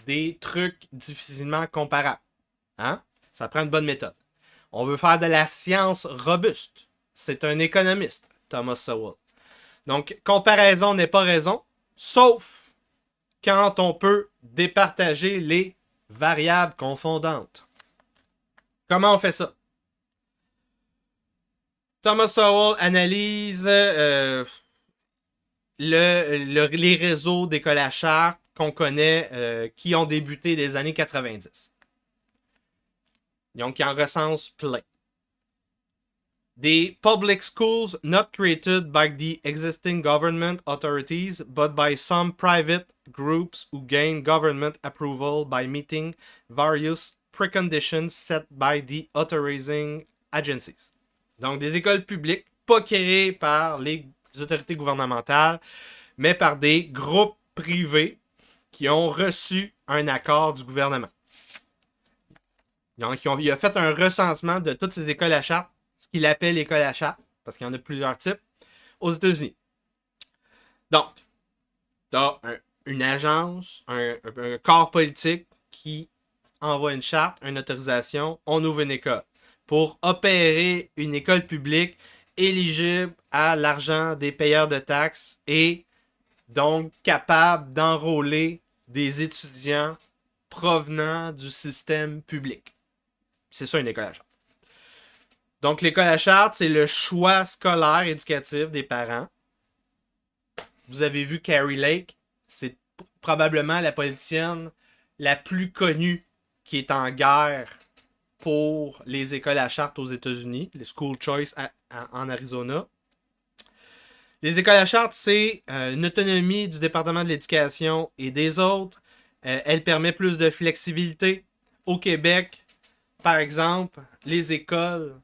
des trucs difficilement comparables? Hein? Ça prend une bonne méthode. On veut faire de la science robuste. C'est un économiste, Thomas Sowell. Donc, comparaison n'est pas raison, sauf quand on peut départager les variables confondantes. Comment on fait ça? Thomas Sowell analyse les réseaux d'écoles à charte qu'on connaît qui ont débuté les années 90. Donc, il en recense plein. Des public schools not created by the existing government authorities, but by some private groups who gain government approval by meeting various preconditions set by the authorizing agencies. Donc, des écoles publiques pas créées par les autorités gouvernementales, mais par des groupes privés qui ont reçu un accord du gouvernement. Donc, il a fait un recensement de toutes ces écoles à charte, ce qu'il appelle école à charte, parce qu'il y en a plusieurs types, aux États-Unis. Donc, tu as une agence, un corps politique qui envoie une charte, une autorisation, on ouvre une école. Pour opérer une école publique éligible à l'argent des payeurs de taxes et donc capable d'enrôler des étudiants provenant du système public. C'est ça une école à charte. Donc l'école à charte, c'est le choix scolaire éducatif des parents. Vous avez vu Carrie Lake, c'est probablement la politicienne la plus connue qui est en guerre pour les écoles à charte aux États-Unis, les School Choice en Arizona. Les écoles à charte, c'est une autonomie du département de l'éducation et des autres. Elle permet plus de flexibilité. Au Québec, par exemple, les écoles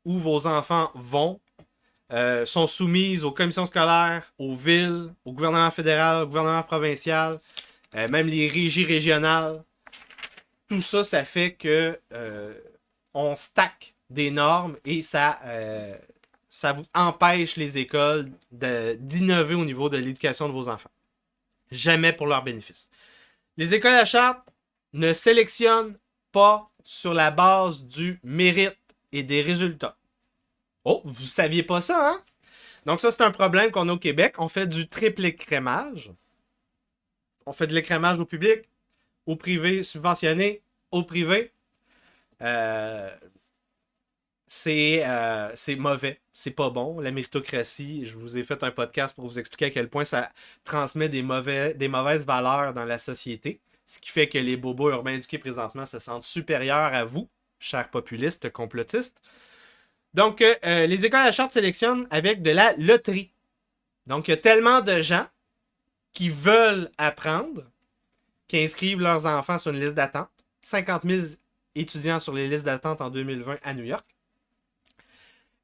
où vos enfants vont sont soumises aux commissions scolaires, aux villes, au gouvernement fédéral, au gouvernement provincial, même les régies régionales. Tout ça, ça fait que on stack des normes et ça vous empêche les écoles d'innover au niveau de l'éducation de vos enfants. Jamais pour leur bénéfice. Les écoles à charte ne sélectionnent pas sur la base du mérite et des résultats. Oh, vous saviez pas ça, hein? Donc ça, c'est un problème qu'on a au Québec. On fait du triple écrémage. On fait de l'écrémage au public, au privé, subventionné, au privé. C'est mauvais. C'est pas bon. La méritocratie, je vous ai fait un podcast pour vous expliquer à quel point ça transmet des mauvaises valeurs dans la société. Ce qui fait que les bobos urbains éduqués présentement se sentent supérieurs à vous, chers populistes complotistes. Donc, les écoles à charte sélectionnent avec de la loterie. Donc, il y a tellement de gens qui veulent apprendre, qui inscrivent leurs enfants sur une liste d'attente. 50 000 étudiants sur les listes d'attente en 2020 à New York.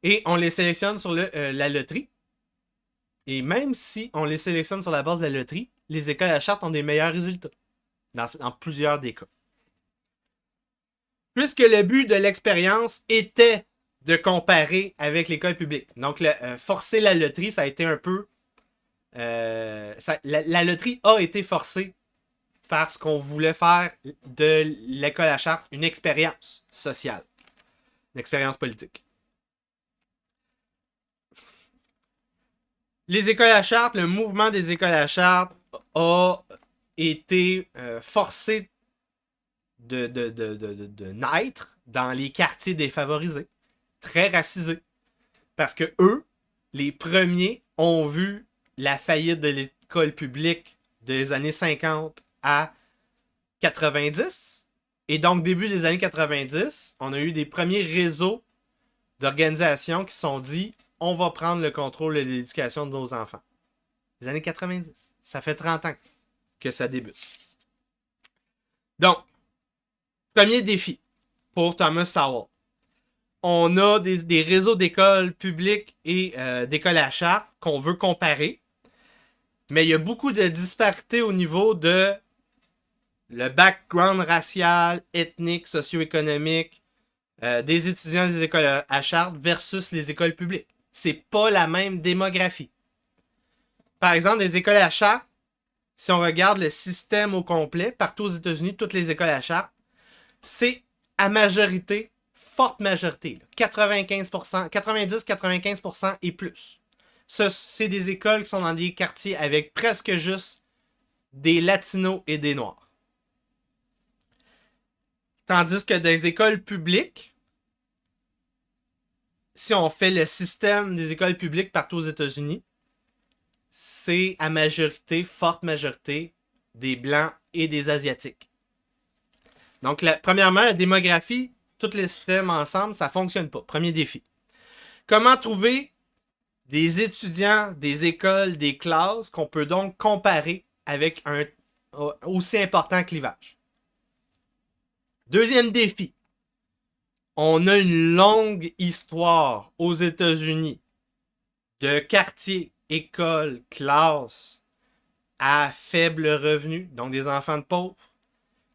Et on les sélectionne sur la loterie. Et même si on les sélectionne sur la base de la loterie, les écoles à charte ont des meilleurs résultats. Dans plusieurs des cas. Puisque le but de l'expérience était de comparer avec l'école publique. Donc, forcer la loterie, ça a été un peu... la loterie a été forcée parce qu'on voulait faire de l'école à charte une expérience sociale. Une expérience politique. Les écoles à charte, le mouvement des écoles à charte a été forcé de naître dans les quartiers défavorisés, très racisés. Parce que eux, les premiers, ont vu la faillite de l'école publique des années 50 à 90. Et donc, début des années 90, on a eu des premiers réseaux d'organisations qui se sont dit « On va prendre le contrôle de l'éducation de nos enfants. » Les années 90. Ça fait 30 ans que ça débute. Donc, premier défi pour Thomas Sowell. On a des réseaux d'écoles publiques et d'écoles à charte qu'on veut comparer. Mais il y a beaucoup de disparités au niveau de le background racial, ethnique, socio-économique des étudiants des écoles à charte versus les écoles publiques. C'est pas la même démographie. Par exemple, les écoles à charte, si on regarde le système au complet, partout aux États-Unis, toutes les écoles à charte, c'est à majorité, forte majorité, 95%, 90-95% et plus. Ça, c'est des écoles qui sont dans des quartiers avec presque juste des Latinos et des Noirs. Tandis que dans les écoles publiques, si on fait le système des écoles publiques partout aux États-Unis, c'est à majorité, forte majorité, des Blancs et des Asiatiques. Donc, premièrement, la démographie, tous les systèmes ensemble, ça ne fonctionne pas. Premier défi. Comment trouver des étudiants, des écoles, des classes qu'on peut donc comparer avec un aussi important clivage? Deuxième défi. On a une longue histoire aux États-Unis de quartiers, écoles, classes à faible revenu, donc des enfants de pauvres,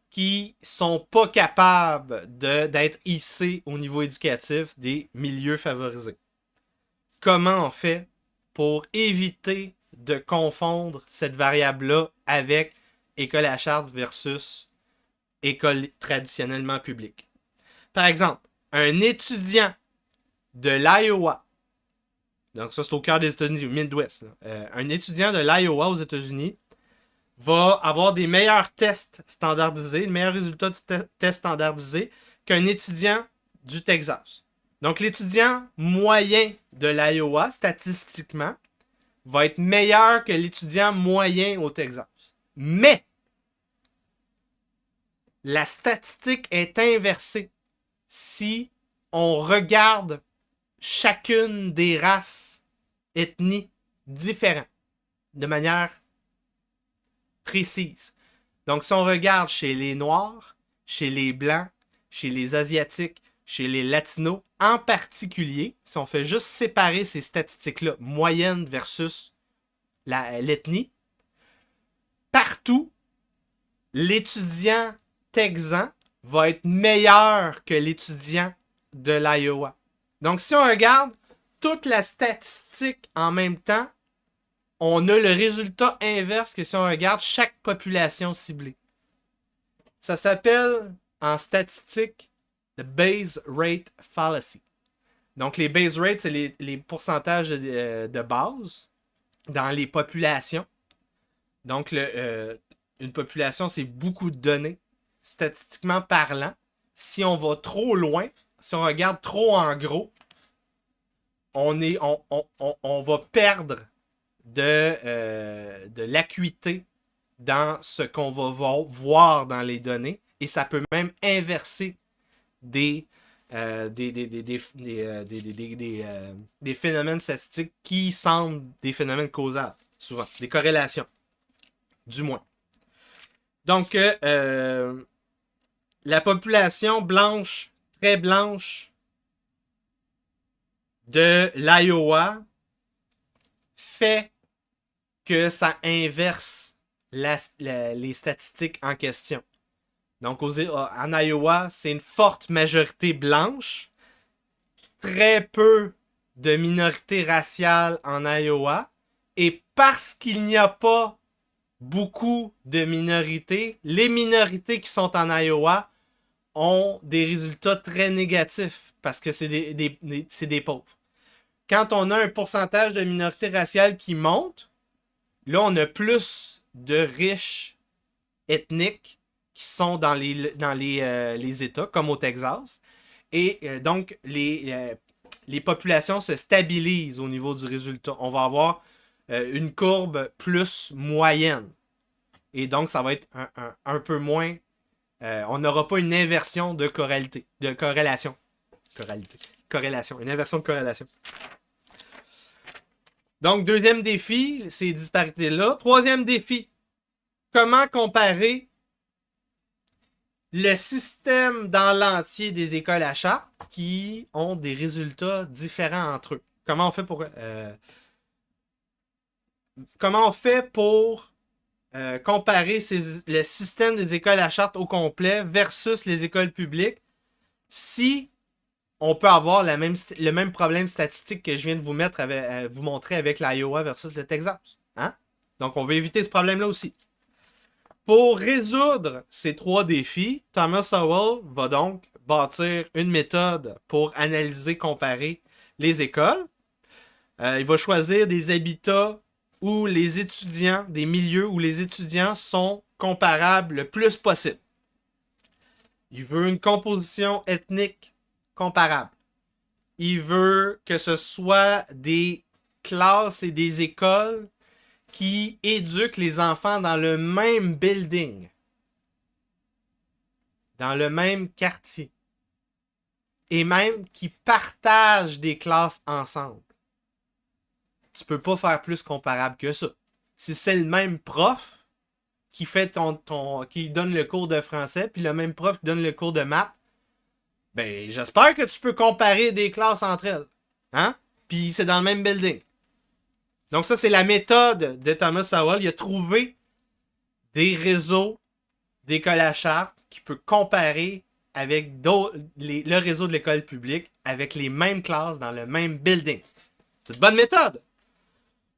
qui sont pas capables d'être hissés au niveau éducatif des milieux favorisés. Comment on fait pour éviter de confondre cette variable-là avec école à charte versus école traditionnellement publique? Par exemple, un étudiant de l'Iowa, donc ça c'est au cœur des États-Unis, au Midwest, un étudiant de l'Iowa aux États-Unis va avoir des meilleurs tests standardisés, de meilleurs résultats de tests standardisés qu'un étudiant du Texas. Donc, l'étudiant moyen de l'Iowa, statistiquement, va être meilleur que l'étudiant moyen au Texas. Mais, la statistique est inversée si on regarde chacune des races, ethnies différentes, de manière précise. Donc, si on regarde chez les Noirs, chez les Blancs, chez les Asiatiques, chez les Latinos, en particulier, si on fait juste séparer ces statistiques-là, moyenne versus l'ethnie, partout, l'étudiant texan va être meilleur que l'étudiant de l'Iowa. Donc, si on regarde toute la statistique en même temps, on a le résultat inverse que si on regarde chaque population ciblée. Ça s'appelle, en statistique, le Bayes Rate Fallacy. Donc, les Bayes Rates, c'est les pourcentages de base dans les populations. Donc, une population, c'est beaucoup de données, statistiquement parlant. Si on va trop loin, si on regarde trop en gros, on va perdre de l'acuité dans ce qu'on va voir dans les données et ça peut même inverser des phénomènes statistiques qui semblent des phénomènes causaux, souvent, des corrélations. du moins. Donc, la population blanche, très blanche de l'Iowa fait que ça inverse les statistiques en question. Donc, en Iowa, c'est une forte majorité blanche, très peu de minorités raciales en Iowa, et parce qu'il n'y a pas beaucoup de minorités, les minorités qui sont en Iowa ont des résultats très négatifs parce que c'est des pauvres. Quand on a un pourcentage de minorités raciales qui monte, là, on a plus de riches ethniques qui sont dans les États, comme au Texas. Et donc, les populations se stabilisent au niveau du résultat. On va avoir une courbe plus moyenne. Et donc, ça va être un peu moins... on n'aura pas une inversion de corrélation. Corrélation. Une inversion de corrélation. Donc, deuxième défi, ces disparités-là. Troisième défi, comment comparer le système dans l'entier des écoles à charte qui ont des résultats différents entre eux. Comment on fait pour comparer le système des écoles à charte au complet versus les écoles publiques si on peut avoir le même problème statistique que je viens de vous montrer avec l'Iowa versus le Texas. Hein? Donc, on veut éviter ce problème-là aussi. Pour résoudre ces trois défis, Thomas Sowell va donc bâtir une méthode pour analyser, comparer les écoles. Il va choisir des habitats où les étudiants, des milieux où les étudiants sont comparables le plus possible. Il veut une composition ethnique comparable. Il veut que ce soit des classes et des écoles qui éduquent les enfants dans le même building, dans le même quartier, et même qui partagent des classes ensemble. Tu peux pas faire plus comparable que ça. Si c'est le même prof qui fait qui donne le cours de français, puis le même prof qui donne le cours de maths, ben j'espère que tu peux comparer des classes entre elles. Hein? Puis c'est dans le même building. Donc ça, c'est la méthode de Thomas Sowell. Il a trouvé des réseaux d'écoles à charte qui peut comparer avec le réseau de l'école publique avec les mêmes classes dans le même building. C'est une bonne méthode.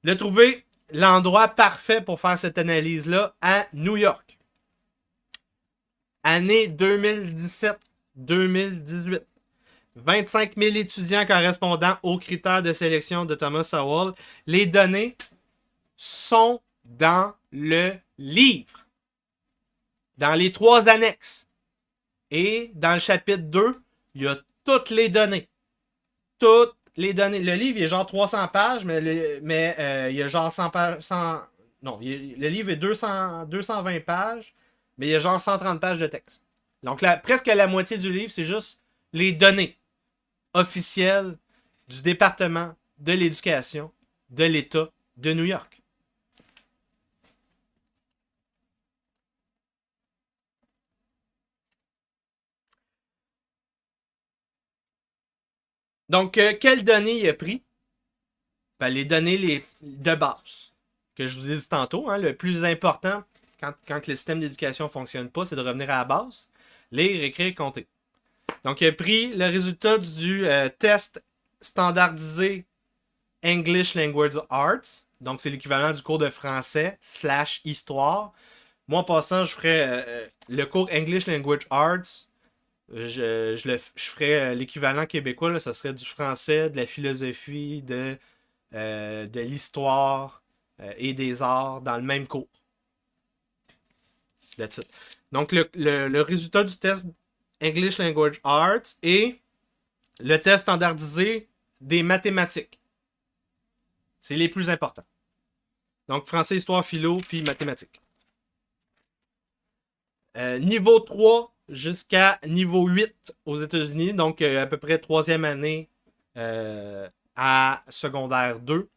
Il a trouvé l'endroit parfait pour faire cette analyse-là à New York. Année 2017-2018. 25 000 étudiants correspondant aux critères de sélection de Thomas Sowell. Les données sont dans le livre. Dans les 3 annexes. Et dans le chapitre 2, il y a toutes les données. Toutes les données. Le livre, il est genre 300 pages, mais il y a genre 100 pages. Le livre est 220 pages, mais il y a genre 130 pages de texte. Donc, presque la moitié du livre, c'est juste les données officielles du département de l'éducation de l'État de New York. Donc, quelles données il a pris? Ben, les données de base, que je vous ai dit tantôt. Hein, le plus important, quand le système d'éducation ne fonctionne pas, c'est de revenir à la base. Lire, écrire, compter. Donc, il a pris le résultat du test standardisé English Language Arts. Donc, c'est l'équivalent du cours de français / histoire. Moi, en passant, je ferais le cours English Language Arts. Je ferais l'équivalent québécois. Là, ça serait du français, de la philosophie, de l'histoire et des arts dans le même cours. That's it. Donc, le résultat du test English Language Arts et le test standardisé des mathématiques. C'est les plus importants. Donc, français, histoire, philo, puis mathématiques. Niveau 3 jusqu'à niveau 8 aux États-Unis. Donc, à peu près 3e année à secondaire 2.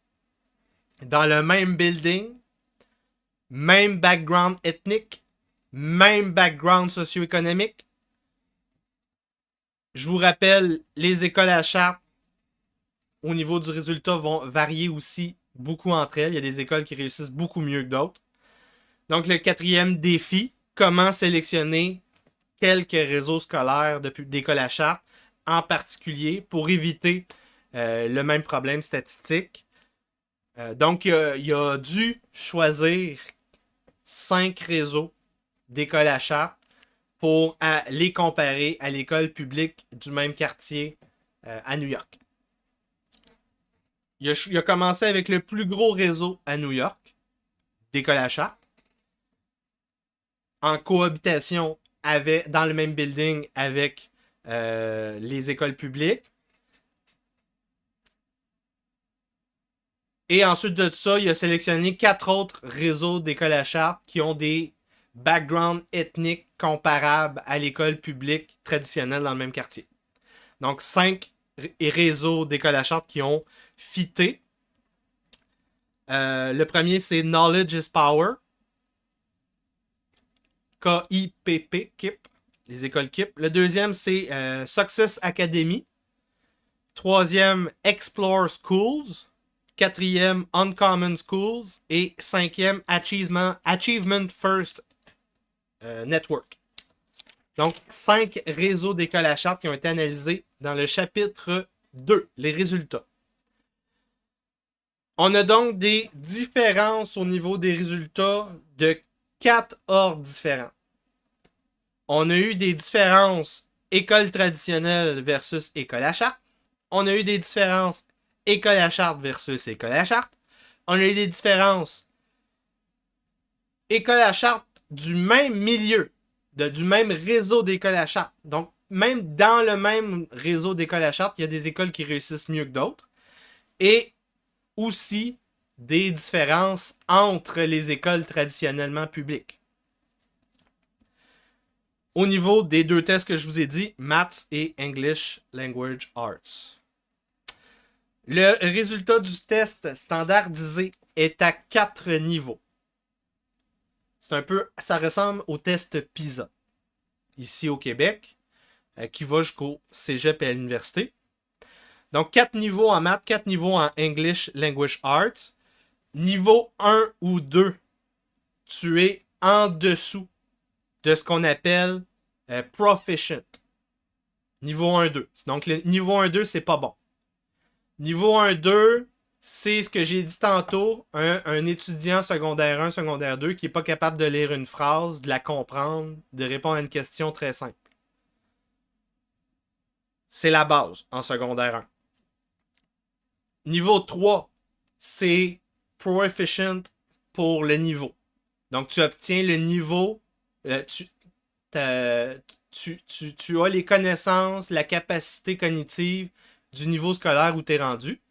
Dans le même building. même background ethnique, même background socio-économique. Je vous rappelle, les écoles à charte, au niveau du résultat, vont varier aussi beaucoup entre elles. Il y a des écoles qui réussissent beaucoup mieux que d'autres. Donc, le 4e défi, comment sélectionner quelques réseaux scolaires d'écoles à charte, en particulier pour éviter le même problème statistique. Donc, il a dû choisir 5 réseaux d'écoles à charte pour les comparer à l'école publique du même quartier à New York. Il a commencé avec le plus gros réseau à New York d'écoles à charte, en cohabitation dans le même building avec les écoles publiques. Et ensuite de ça, il a sélectionné 4 autres réseaux d'écoles à charte qui ont des backgrounds ethniques comparables à l'école publique traditionnelle dans le même quartier. Donc, 5 réseaux d'écoles à charte qui ont fité. Le premier, c'est Knowledge is Power. KIPP, KIP, les écoles KIP. Le deuxième, c'est Success Academy. Troisième, Explore Schools. Quatrième, Uncommon Schools. Et cinquième, Achievement First Network. Donc, 5 réseaux d'écoles à charte qui ont été analysés dans le chapitre 2, les résultats. On a donc des différences au niveau des résultats de 4 ordres différents. On a eu des différences école traditionnelle versus école à charte. On a eu des différences école à charte versus école à charte. On a eu des différences école à charte du même milieu, du même réseau d'écoles à charte. Donc, même dans le même réseau d'écoles à charte, il y a des écoles qui réussissent mieux que d'autres. Et aussi des différences entre les écoles traditionnellement publiques. Au niveau des 2 tests que je vous ai dit, Maths et English Language Arts. Le résultat du test standardisé est à 4 niveaux. Ça ressemble au test PISA, ici au Québec, qui va jusqu'au cégep et à l'université. Donc, 4 niveaux en maths, 4 niveaux en English Language Arts. Niveau 1 ou 2, tu es en dessous de ce qu'on appelle proficient. Niveau 1-2. Donc, le niveau 1-2, c'est pas bon. Niveau 1-2, c'est ce que j'ai dit tantôt, un étudiant secondaire 1, secondaire 2 qui n'est pas capable de lire une phrase, de la comprendre, de répondre à une question très simple. C'est la base en secondaire 1. Niveau 3, c'est proficient pour le niveau. Donc, tu obtiens le niveau, tu as les connaissances, la capacité cognitive du niveau scolaire où tu es rendu.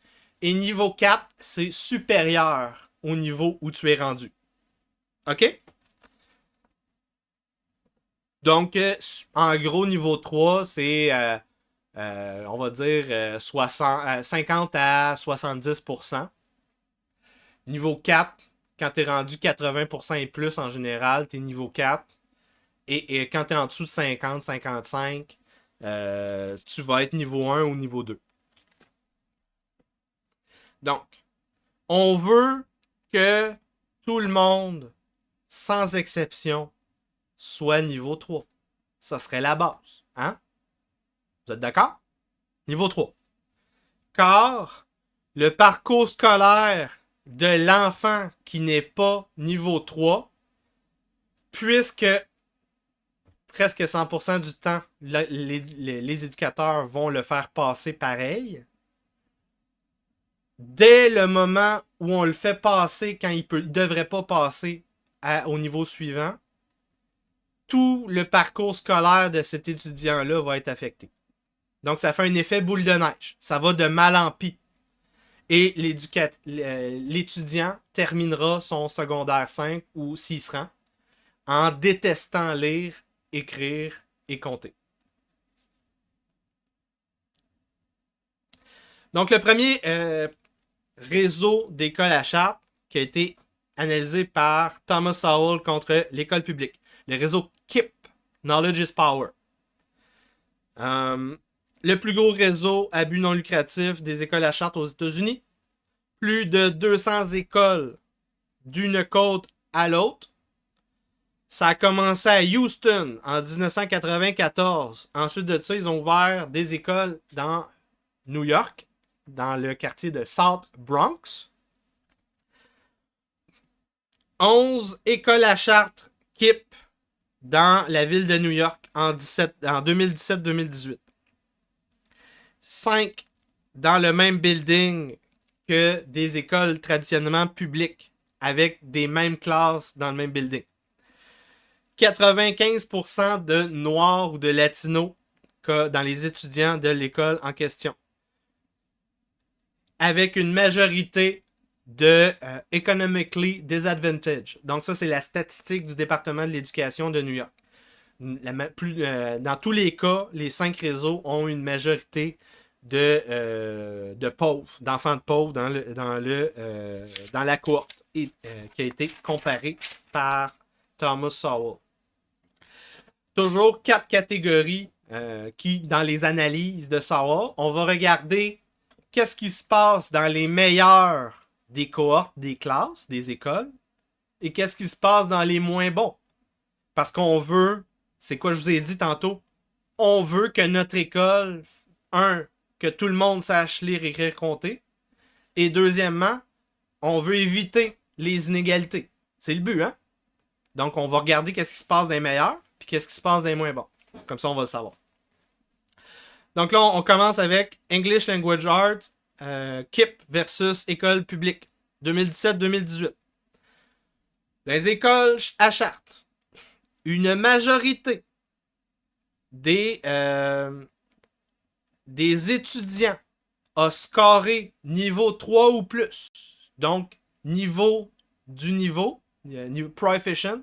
Et niveau 4, c'est supérieur au niveau où tu es rendu. OK? Donc, en gros, niveau 3, c'est, on va dire, 50 à 70%. Niveau 4, quand tu es rendu 80% et plus en général, tu es niveau 4. Et quand tu es en dessous de 50, 55, tu vas être niveau 1 ou niveau 2. Donc, on veut que tout le monde, sans exception, soit niveau 3. Ça serait la base. Hein? Vous êtes d'accord? Niveau 3. Car le parcours scolaire de l'enfant qui n'est pas niveau 3, puisque presque 100% du temps, les éducateurs vont le faire passer pareil, dès le moment où on le fait passer quand il ne devrait pas passer au niveau suivant, tout le parcours scolaire de cet étudiant-là va être affecté. Donc, ça fait un effet boule de neige. Ça va de mal en pis. Et l'étudiant terminera son secondaire 5 ou s'il se rend en détestant lire, écrire et compter. Donc, le premier réseau d'écoles à charte qui a été analysé par Thomas Sowell contre l'école publique. Le réseau KIPP, Knowledge is Power. Le plus gros réseau à but non lucratif des écoles à charte aux États-Unis. Plus de 200 écoles d'une côte à l'autre. Ça a commencé à Houston en 1994. Ensuite de ça, ils ont ouvert des écoles dans New York, dans le quartier de South Bronx. 11 écoles à charte KIPP dans la ville de New York en 2017-2018. 5 dans le même building que des écoles traditionnellement publiques avec des mêmes classes dans le même building. 95% de Noirs ou de Latinos dans les étudiants de l'école en question. Avec une majorité de economically disadvantaged. Donc ça, c'est la statistique du département de l'éducation de New York. Dans tous les cas, les 5 réseaux ont une majorité de pauvres, d'enfants de pauvres dans la cohorte qui a été comparée par Thomas Sowell. Toujours 4 catégories qui, dans les analyses de Sowell, on va regarder qu'est-ce qui se passe dans les meilleurs des cohortes, des classes, des écoles, et qu'est-ce qui se passe dans les moins bons. Parce qu'on veut, c'est quoi je vous ai dit tantôt, on veut que notre école, que tout le monde sache lire, écrire, compter, et deuxièmement, on veut éviter les inégalités. C'est le but, hein? Donc, on va regarder qu'est-ce qui se passe dans les meilleurs, puis qu'est-ce qui se passe dans les moins bons. Comme ça, on va le savoir. Donc là, on commence avec English Language Arts, KIPP versus école publique, 2017-2018. Dans les écoles à charte, une majorité des étudiants a scoré niveau 3 ou plus. Donc, niveau, proficient,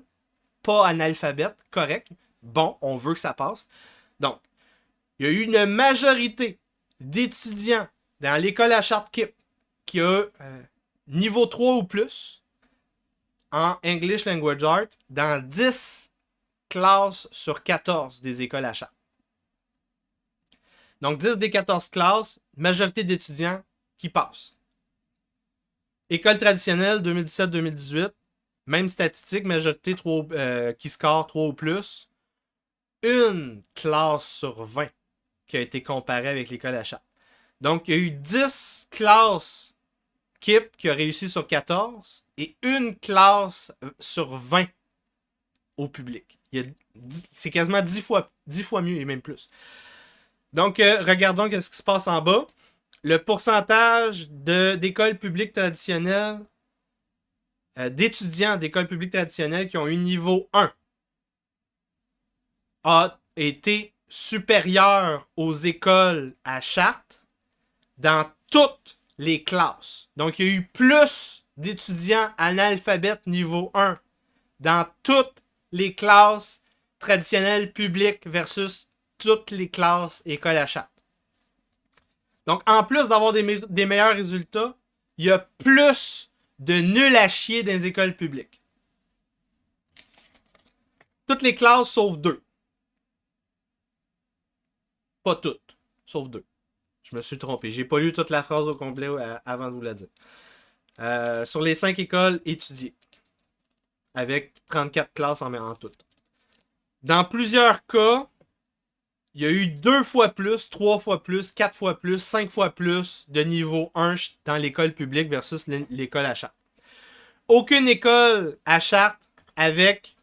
pas analphabète, correct. Bon, on veut que ça passe. Donc, il y a eu une majorité d'étudiants dans l'école à charte KIPP qui a niveau 3 ou plus en English Language Arts dans 10 classes sur 14 des écoles à charte. Donc, 10 des 14 classes, majorité d'étudiants qui passent. École traditionnelle 2017-2018, même statistique, majorité qui score 3 ou plus. Une classe sur 20 qui a été comparée avec l'école à charte. Donc, il y a eu 10 classes KIPP qui ont réussi sur 14 et une classe sur 20 au public. C'est quasiment 10 fois mieux et même plus. Donc, regardons ce qui se passe en bas. Le pourcentage d'écoles publiques traditionnelles, d'étudiants d'écoles publiques traditionnelles qui ont eu niveau 1 a été supérieur aux écoles à charte dans toutes les classes. Donc, il y a eu plus d'étudiants analphabètes niveau 1 dans toutes les classes traditionnelles publiques versus toutes les classes écoles à charte. Donc, en plus d'avoir des meilleurs résultats, il y a plus de nuls à chier dans les écoles publiques. Toutes les classes sauf 2. Pas toutes, sauf 2. Je me suis trompé. J'ai pas lu toute la phrase au complet avant de vous la dire. Sur les 5 écoles étudiées. Avec 34 classes en tout. Dans plusieurs cas, il y a eu 2 fois plus, 3 fois plus, 4 fois plus, 5 fois plus de niveau 1 dans l'école publique versus l'école à charte. Aucune école à charte avec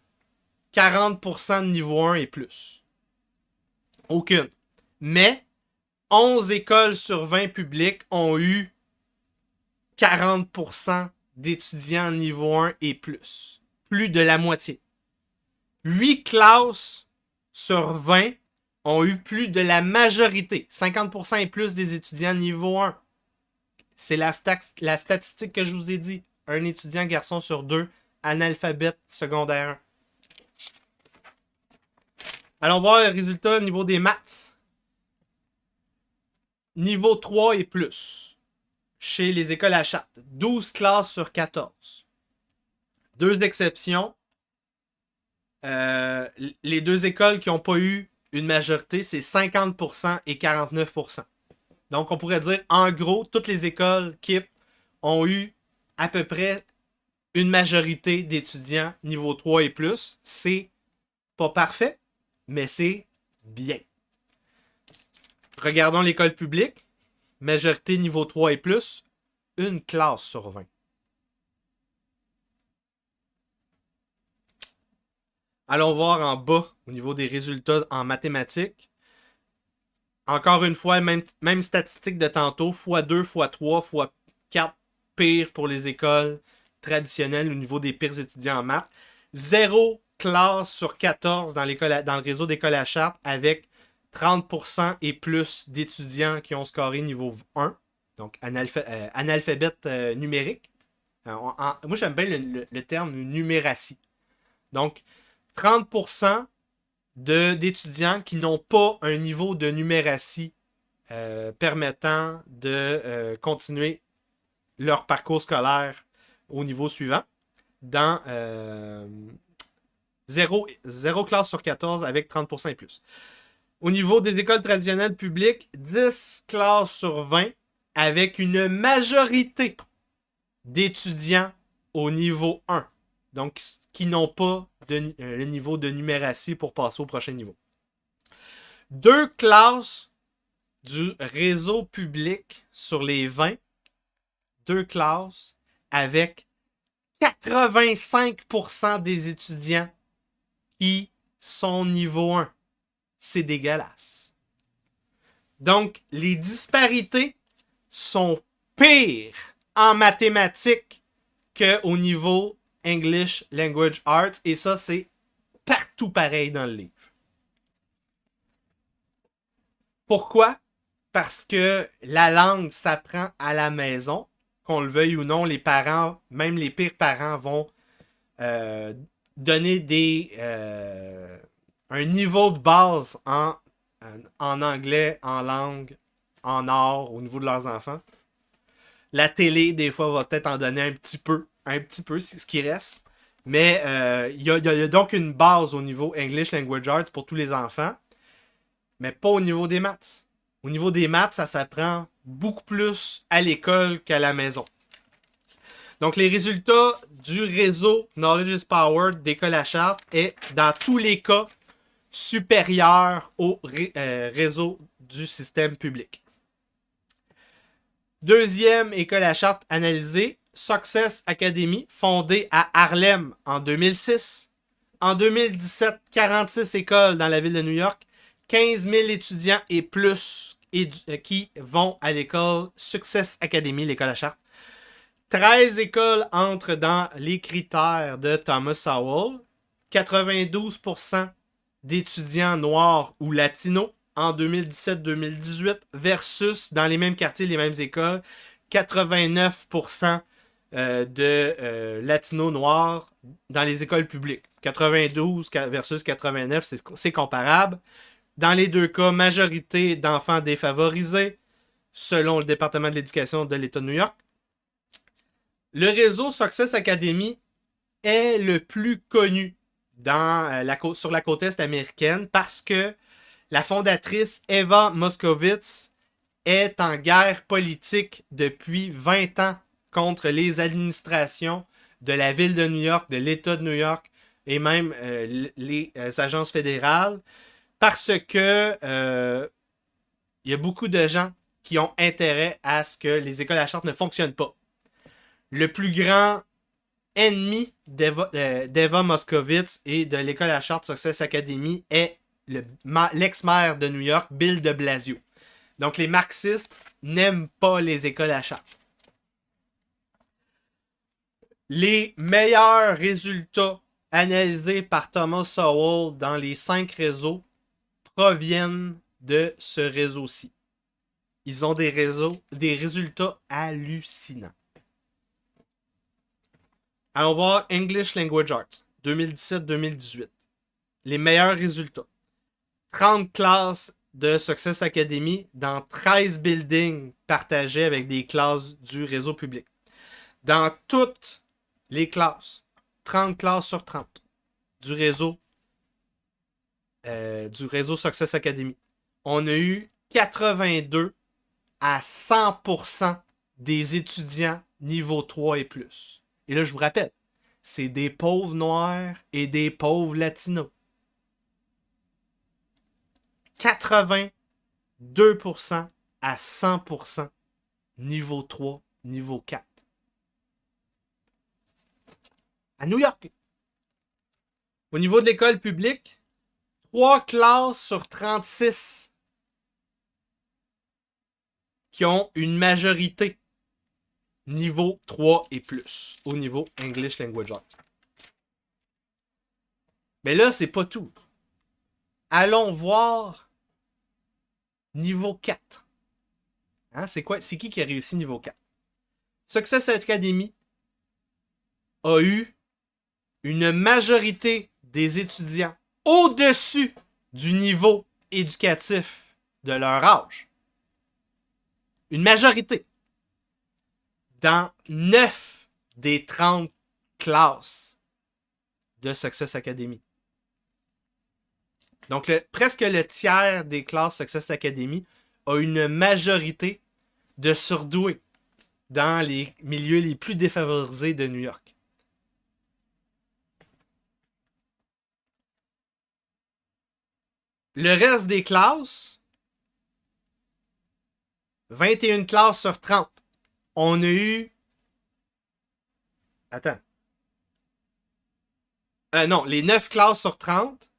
40% de niveau 1 et plus. Aucune. Mais 11 écoles sur 20 publiques ont eu 40% d'étudiants niveau 1 et plus. Plus de la moitié. 8 classes sur 20 ont eu plus de la majorité. 50% et plus des étudiants niveau 1. C'est la statistique que je vous ai dit. Un étudiant garçon sur 2, analphabète secondaire 1. Allons voir le résultat au niveau des maths. Niveau 3 et plus. Chez les écoles à charte. 12 classes sur 14. 2 exceptions. Les 2 écoles qui n'ont pas eu une majorité, c'est 50% et 49%. Donc, on pourrait dire, en gros, toutes les écoles KIPP ont eu à peu près une majorité d'étudiants niveau 3 et plus. C'est pas parfait, mais c'est bien. Regardons l'école publique. Majorité niveau 3 et plus, une classe sur 20. Allons voir en bas au niveau des résultats en mathématiques. Encore une fois, même statistique de tantôt, x2, x3, x4, pire pour les écoles traditionnelles au niveau des pires étudiants en maths. 0 classe sur 14 dans le réseau d'écoles à charte avec 30% et plus d'étudiants qui ont scoré niveau 1, donc analphabète numérique. Moi, j'aime bien le terme numératie. Donc, 30% d'étudiants qui n'ont pas un niveau de numératie permettant de continuer leur parcours scolaire au niveau suivant dans 0 classe sur 14 avec 30% et plus. Au niveau des écoles traditionnelles publiques, 10 classes sur 20 avec une majorité d'étudiants au niveau 1. Donc, qui n'ont pas le niveau de numératie pour passer au prochain niveau. 2 classes du réseau public sur les 20. 2 classes avec 85% des étudiants qui sont niveau 1. C'est dégueulasse. Donc, les disparités sont pires en mathématiques qu'au niveau English Language Arts. Et ça, c'est partout pareil dans le livre. Pourquoi? Parce que la langue s'apprend à la maison. Qu'on le veuille ou non, les parents, même les pires parents, vont donner un niveau de base en anglais, en langue, en art au niveau de leurs enfants. La télé, des fois, va peut-être en donner un petit peu, c'est ce qui reste. Mais il y a donc une base au niveau English Language Arts pour tous les enfants, mais pas au niveau des maths. Au niveau des maths, ça s'apprend beaucoup plus à l'école qu'à la maison. Donc, les résultats du réseau Knowledge is Power d'école à charte est, dans tous les cas, supérieur au réseau du système public. Deuxième école à charte analysée, Success Academy, fondée à Harlem en 2006. En 2017, 46 écoles dans la ville de New York, 15 000 étudiants et plus qui vont à l'école Success Academy, l'école à charte. 13 écoles entrent dans les critères de Thomas Sowell. 92% d'étudiants noirs ou latinos en 2017-2018 versus, dans les mêmes quartiers, les mêmes écoles, 89% de latinos noirs dans les écoles publiques. 92 versus 89, c'est comparable. Dans les deux cas, majorité d'enfants défavorisés, selon le département de l'éducation de l'État de New York. Le réseau Success Academy est le plus connu sur la côte est américaine parce que la fondatrice Eva Moskowitz est en guerre politique depuis 20 ans contre les administrations de la ville de New York, de l'État de New York et même les agences fédérales parce que il y a beaucoup de gens qui ont intérêt à ce que les écoles à charte ne fonctionnent pas. Le plus grand ennemi d'Eva Moskowitz et de l'école à charte Success Academy est l'ex-maire de New York, Bill de Blasio. Donc, les marxistes n'aiment pas les écoles à charte. Les meilleurs résultats analysés par Thomas Sowell dans les 5 réseaux proviennent de ce réseau-ci. Ils ont des résultats hallucinants. Allons voir English Language Arts, 2017-2018. Les meilleurs résultats. 30 classes de Success Academy dans 13 buildings partagés avec des classes du réseau public. Dans toutes les classes, 30 classes sur 30 du réseau Success Academy. On a eu 82 à 100% des étudiants niveau 3 et plus. Et là, je vous rappelle, c'est des pauvres noirs et des pauvres latinos. 82% à 100% niveau 3, niveau 4. À New York. Au niveau de l'école publique, 3 classes sur 36 qui ont une majorité niveau 3 et plus au niveau English Language Arts. Mais là, c'est pas tout. Allons voir niveau 4. Hein, c'est quoi? C'est qui a réussi niveau 4? Success Academy a eu une majorité des étudiants au-dessus du niveau éducatif de leur âge. Une majorité. Dans 9 des 30 classes de Success Academy. Donc, presque le tiers des classes Success Academy a une majorité de surdoués dans les milieux les plus défavorisés de New York. Le reste des classes, 21 classes sur 30, on a eu... Attends. Non, les 9 classes sur 30.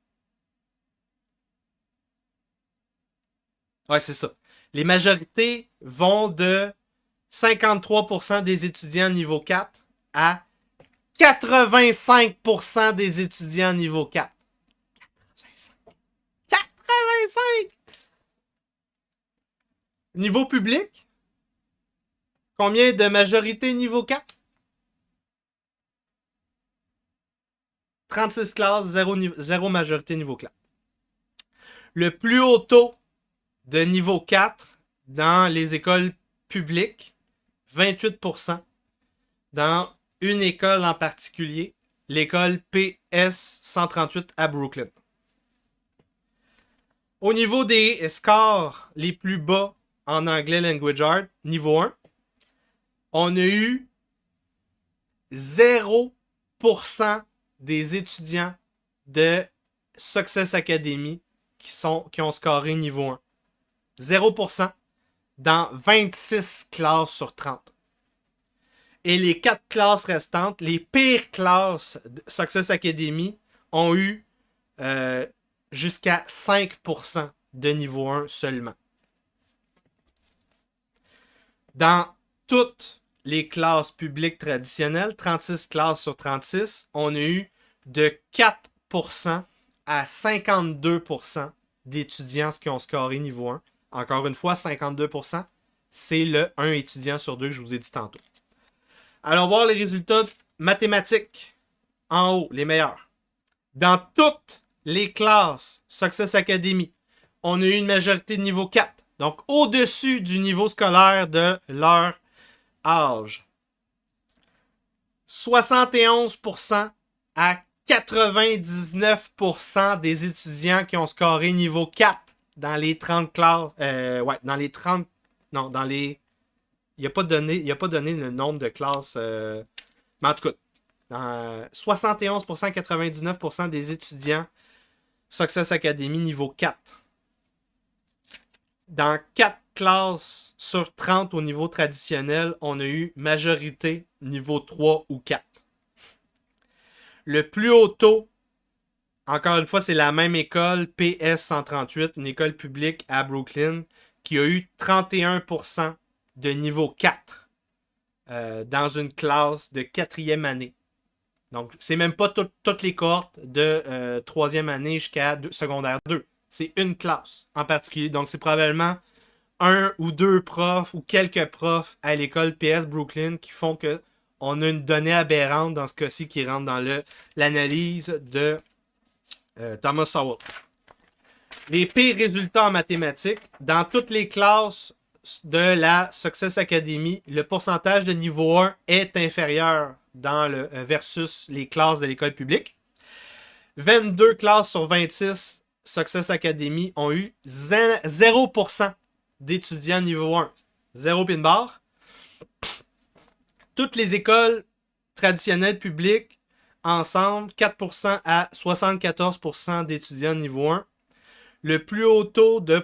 Ouais, c'est ça. Les majorités vont de 53% des étudiants niveau 4 à 85% des étudiants niveau 4. 85! Niveau public, combien de majorité niveau 4? 36 classes, 0 majorité niveau 4. Le plus haut taux de niveau 4 dans les écoles publiques, 28%. Dans une école en particulier, l'école PS 138 à Brooklyn. Au niveau des scores les plus bas en anglais Language Arts, niveau 1, on a eu 0% des étudiants de Success Academy qui ont scoré niveau 1. 0% dans 26 classes sur 30. Et les 4 classes restantes, les pires classes de Success Academy, ont eu jusqu'à 5% de niveau 1 seulement. Dans toutes les classes publiques traditionnelles, 36 classes sur 36, on a eu de 4% à 52% d'étudiants qui ont scoré niveau 1. Encore une fois, 52%, c'est le 1 étudiant sur 2 que je vous ai dit tantôt. Allons voir les résultats mathématiques. En haut, les meilleurs. Dans toutes les classes Success Academy, on a eu une majorité de niveau 4. Donc, au-dessus du niveau scolaire de leur âge. 71% à 99% des étudiants qui ont scoré niveau 4 dans les 30 classes. Dans les 30... Non, dans les... Il n'a pas donné le nombre de classes. Mais en tout cas, 71%, 99% des étudiants Success Academy niveau 4. Dans 4 classes sur 30 au niveau traditionnel, on a eu majorité niveau 3 ou 4. Le plus haut taux, encore une fois, c'est la même école, PS 138, une école publique à Brooklyn, qui a eu 31% de niveau 4 dans une classe de 4e année. Donc, c'est même pas toutes les cohortes de 3e année jusqu'à secondaire 2. C'est une classe en particulier. Donc, c'est probablement un ou deux profs ou quelques profs à l'école PS Brooklyn qui font que on a une donnée aberrante dans ce cas-ci qui rentre dans l'analyse de Thomas Sowell. Les pires résultats en mathématiques, dans toutes les classes de la Success Academy, le pourcentage de niveau 1 est inférieur versus les classes de l'école publique. 22 classes sur 26 Success Academy ont eu 0% d'étudiants niveau 1. 0 pin bar. Toutes les écoles traditionnelles publiques, ensemble, 4% à 74% d'étudiants niveau 1. Le plus haut taux de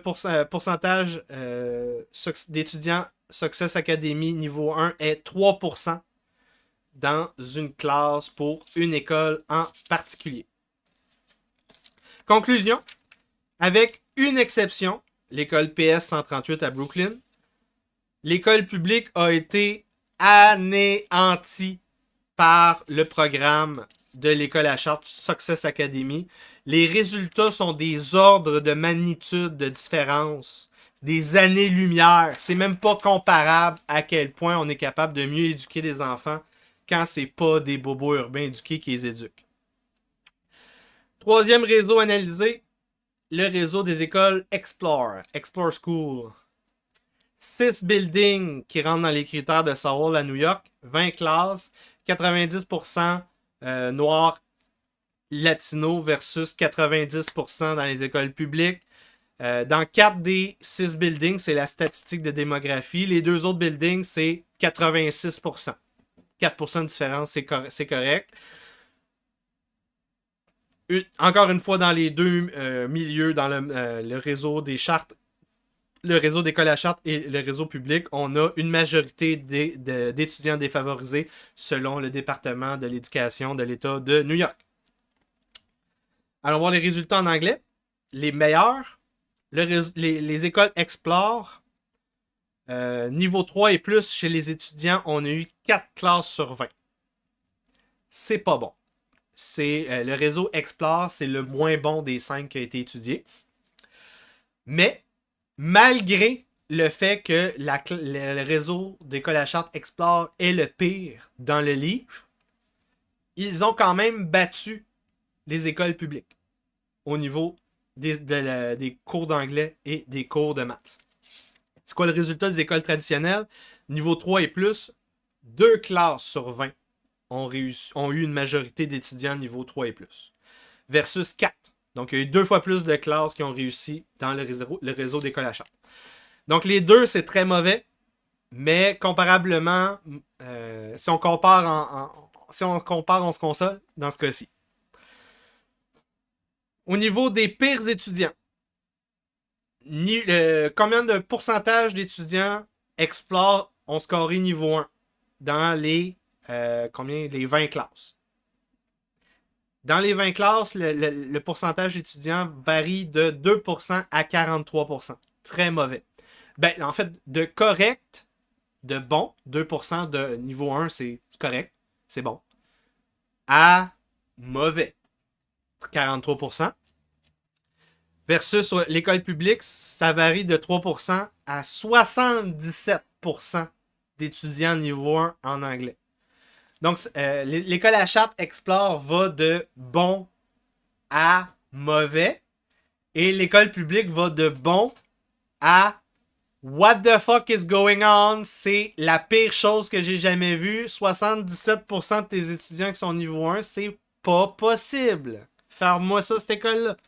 pourcentage d'étudiants Success Academy niveau 1 est 3% dans une classe pour une école en particulier. Conclusion, avec une exception, l'école PS 138 à Brooklyn, l'école publique a été anéantie par le programme de l'école à charte Success Academy. Les résultats sont des ordres de magnitude de différence, des années-lumière. C'est même pas comparable à quel point on est capable de mieux éduquer les enfants quand c'est pas des bobos urbains éduqués qui les éduquent. Troisième réseau analysé, le réseau des écoles Explore School. 6 buildings qui rentrent dans les critères de Sowell à New York, 20 classes, 90% noirs latino versus 90% dans les écoles publiques. Dans 4 des 6 buildings, c'est la statistique de démographie. Les 2 autres buildings, c'est 86%. 4% de différence, c'est correct. Encore une fois, dans les deux milieux, dans le réseau des chartes, le réseau d'écoles à charte et le réseau public, on a une majorité d'étudiants défavorisés selon le département de l'éducation de l'État de New York. Allons voir les résultats en anglais. Les meilleurs, les écoles Explore, niveau 3 et plus chez les étudiants, on a eu 4 classes sur 20. C'est pas bon. Le réseau Explore, c'est le moins bon des 5 qui a été étudié. Mais, malgré le fait que le réseau d'école à charte Explore est le pire dans le livre, ils ont quand même battu les écoles publiques au niveau des cours d'anglais et des cours de maths. C'est quoi le résultat des écoles traditionnelles? Niveau 3 et plus, 2 classes sur 20 ont eu une majorité d'étudiants niveau 3 et plus. Versus 4. Donc, il y a eu 2 fois plus de classes qui ont réussi dans le réseau d'école à charte. Donc, les deux, c'est très mauvais. Mais, comparablement, si on compare, on se console dans ce cas-ci. Au niveau des pires étudiants, combien de pourcentage d'étudiants Explore ont scoré niveau 1 dans les 20 classes? Dans les 20 classes, le pourcentage d'étudiants varie de 2% à 43%. Très mauvais. Ben, en fait, de correct, de bon, 2% de niveau 1, c'est correct, c'est bon, à mauvais, 43%. Versus l'école publique, ça varie de 3% à 77% d'étudiants niveau 1 en anglais. Donc, l'école à charte Explore va de bon à mauvais. Et l'école publique va de bon à what the fuck is going on? C'est la pire chose que j'ai jamais vue. 77% de tes étudiants qui sont niveau 1, c'est pas possible. Faire-moi ça, cette école-là.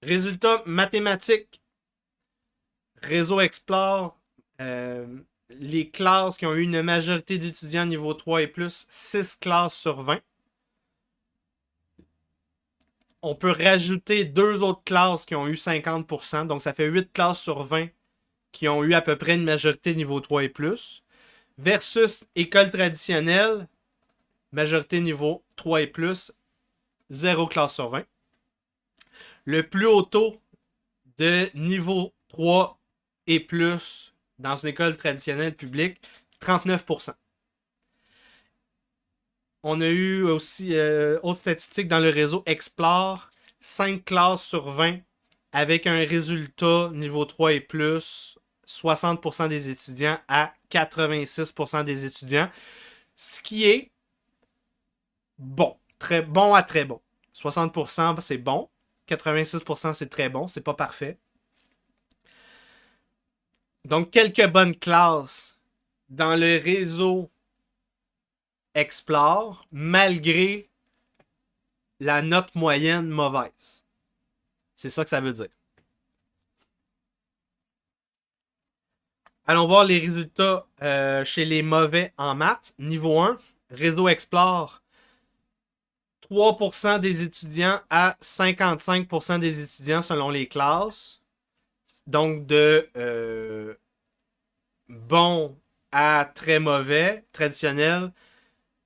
Résultat mathématique. Réseau Explore. Les classes qui ont eu une majorité d'étudiants niveau 3 et plus, 6 classes sur 20. On peut rajouter 2 autres classes qui ont eu 50%. Donc, ça fait 8 classes sur 20 qui ont eu à peu près une majorité niveau 3 et plus. Versus école traditionnelle, majorité niveau 3 et plus, 0 classe sur 20. Le plus haut taux de niveau 3 et plus dans une école traditionnelle publique, 39%. On a eu aussi autre statistique dans le réseau Explore, 5 classes sur 20 avec un résultat niveau 3 et plus, 60% des étudiants à 86% des étudiants, ce qui est bon, très bon à très bon. 60% c'est bon, 86% c'est très bon, c'est pas parfait. Donc, quelques bonnes classes dans le réseau Explore, malgré la note moyenne mauvaise. C'est ça que ça veut dire. Allons voir les résultats chez les mauvais en maths. Niveau 1, réseau Explore, 3% des étudiants à 55% des étudiants selon les classes. Donc de bon à très mauvais, traditionnel,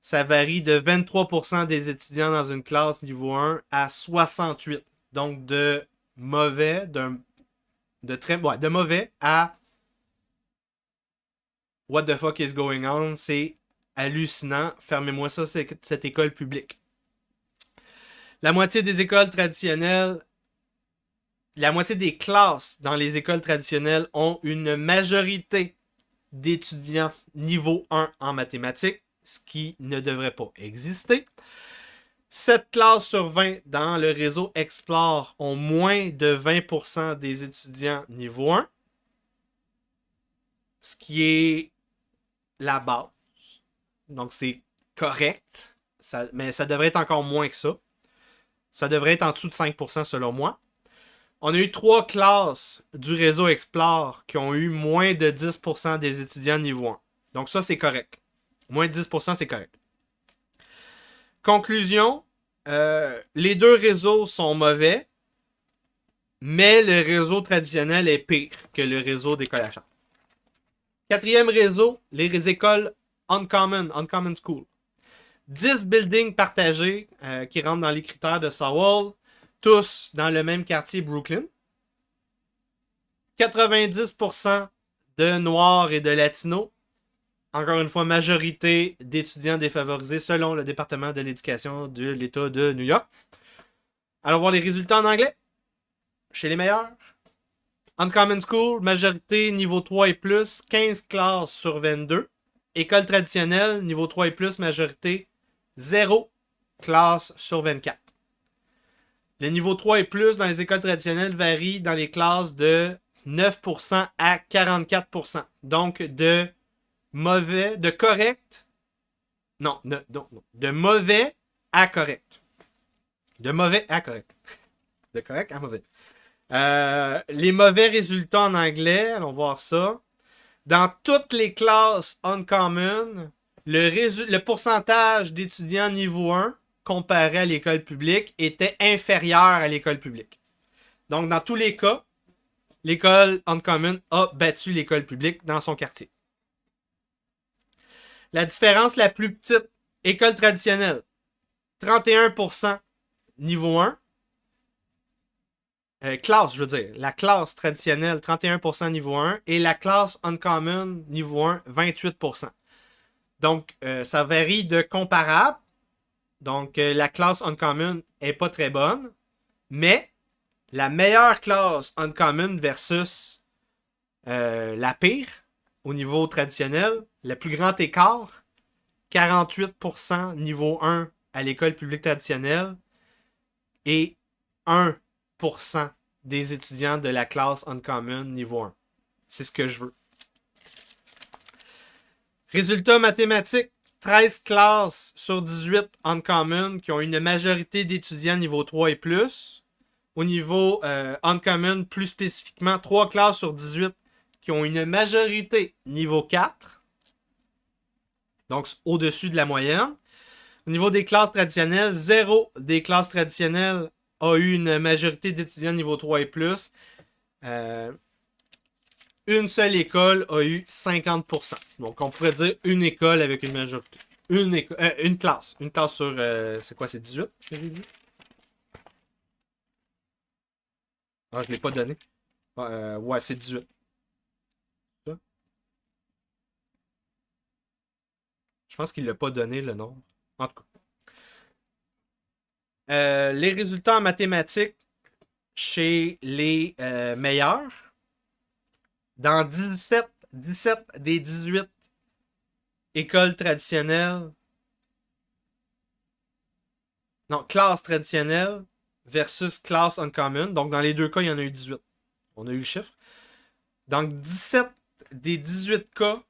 ça varie de 23% des étudiants dans une classe niveau 1 à 68%. Donc de mauvais, de mauvais à what the fuck is going on? C'est hallucinant. Fermez-moi ça, cette école publique. La moitié des écoles traditionnelles, la moitié des classes dans les écoles traditionnelles ont une majorité d'étudiants niveau 1 en mathématiques, ce qui ne devrait pas exister. 7 classes sur 20 dans le réseau Explore ont moins de 20% des étudiants niveau 1, ce qui est la base. Donc c'est correct, mais ça devrait être encore moins que ça. Ça devrait être en dessous de 5% selon moi. On a eu 3 classes du réseau Explore qui ont eu moins de 10% des étudiants niveau 1. Donc ça, c'est correct. Moins de 10%, c'est correct. Conclusion, les deux réseaux sont mauvais, mais le réseau traditionnel est pire que le réseau d'école à Chartres. Quatrième réseau, les écoles Uncommon School. 10 buildings partagés qui rentrent dans les critères de Sowell, tous dans le même quartier Brooklyn. 90% de Noirs et de Latinos. Encore une fois, majorité d'étudiants défavorisés selon le département de l'éducation de l'État de New York. Allons voir les résultats en anglais. Chez les meilleurs. Uncommon School, majorité niveau 3 et plus, 15 classes sur 22. École traditionnelle, niveau 3 et plus, majorité 0 classe sur 24. Le niveau 3 et plus dans les écoles traditionnelles varie dans les classes de 9% à 44%. Donc de mauvais, de correct, non, de mauvais à correct. De mauvais à correct. De correct à mauvais. Les mauvais résultats en anglais, allons voir ça. Dans toutes les classes Uncommon, le pourcentage d'étudiants niveau 1 comparé à l'école publique était inférieur à l'école publique. Donc, dans tous les cas, l'école Uncommon a battu l'école publique dans son quartier. La différence la plus petite, école traditionnelle, 31% niveau 1. Classe, je veux dire. La classe traditionnelle, 31% niveau 1. Et la classe Uncommon niveau 1, 28%. Donc, ça varie de comparable. Donc, la classe Uncommon est pas très bonne. Mais, la meilleure classe Uncommon versus la pire, au niveau traditionnel, le plus grand écart, 48% niveau 1 à l'école publique traditionnelle et 1% des étudiants de la classe Uncommon niveau 1. C'est ce que je veux. Résultats mathématiques. 13 classes sur 18 Uncommon qui ont une majorité d'étudiants niveau 3 et plus. Au niveau Uncommon, plus spécifiquement, 3 classes sur 18 qui ont une majorité niveau 4. Donc, au-dessus de la moyenne. Au niveau des classes traditionnelles, 0 des classes traditionnelles a eu une majorité d'étudiants niveau 3 et plus. Une seule école a eu 50%. Donc, on pourrait dire une école avec une majorité. Une classe. Une classe sur... c'est quoi, c'est 18 que j'ai dit? Ah, je ne l'ai pas donné. Ouais, c'est 18. Ça? Je pense qu'il ne l'a pas donné, le nombre. En tout cas. Les résultats en mathématiques chez les meilleurs. Dans 17 des 18 écoles traditionnelles, non, classe traditionnelle versus classe Uncommon. Donc, dans les deux cas, il y en a eu 18. On a eu le chiffre. Donc, 17 des 18 cas,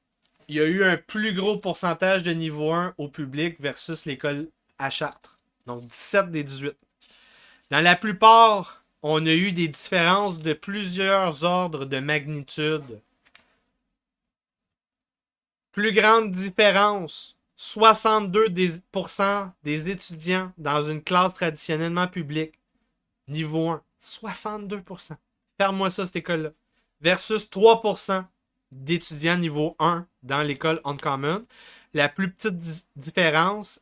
il y a eu un plus gros pourcentage de niveau 1 au public versus l'école à Chartres. Donc 17 des 18. Dans la plupart, on a eu des différences de plusieurs ordres de magnitude. Plus grande différence, 62% des étudiants dans une classe traditionnellement publique, niveau 1. 62%. Ferme-moi ça, cette école-là. Versus 3% d'étudiants niveau 1 dans l'école Uncommon. La plus petite différence,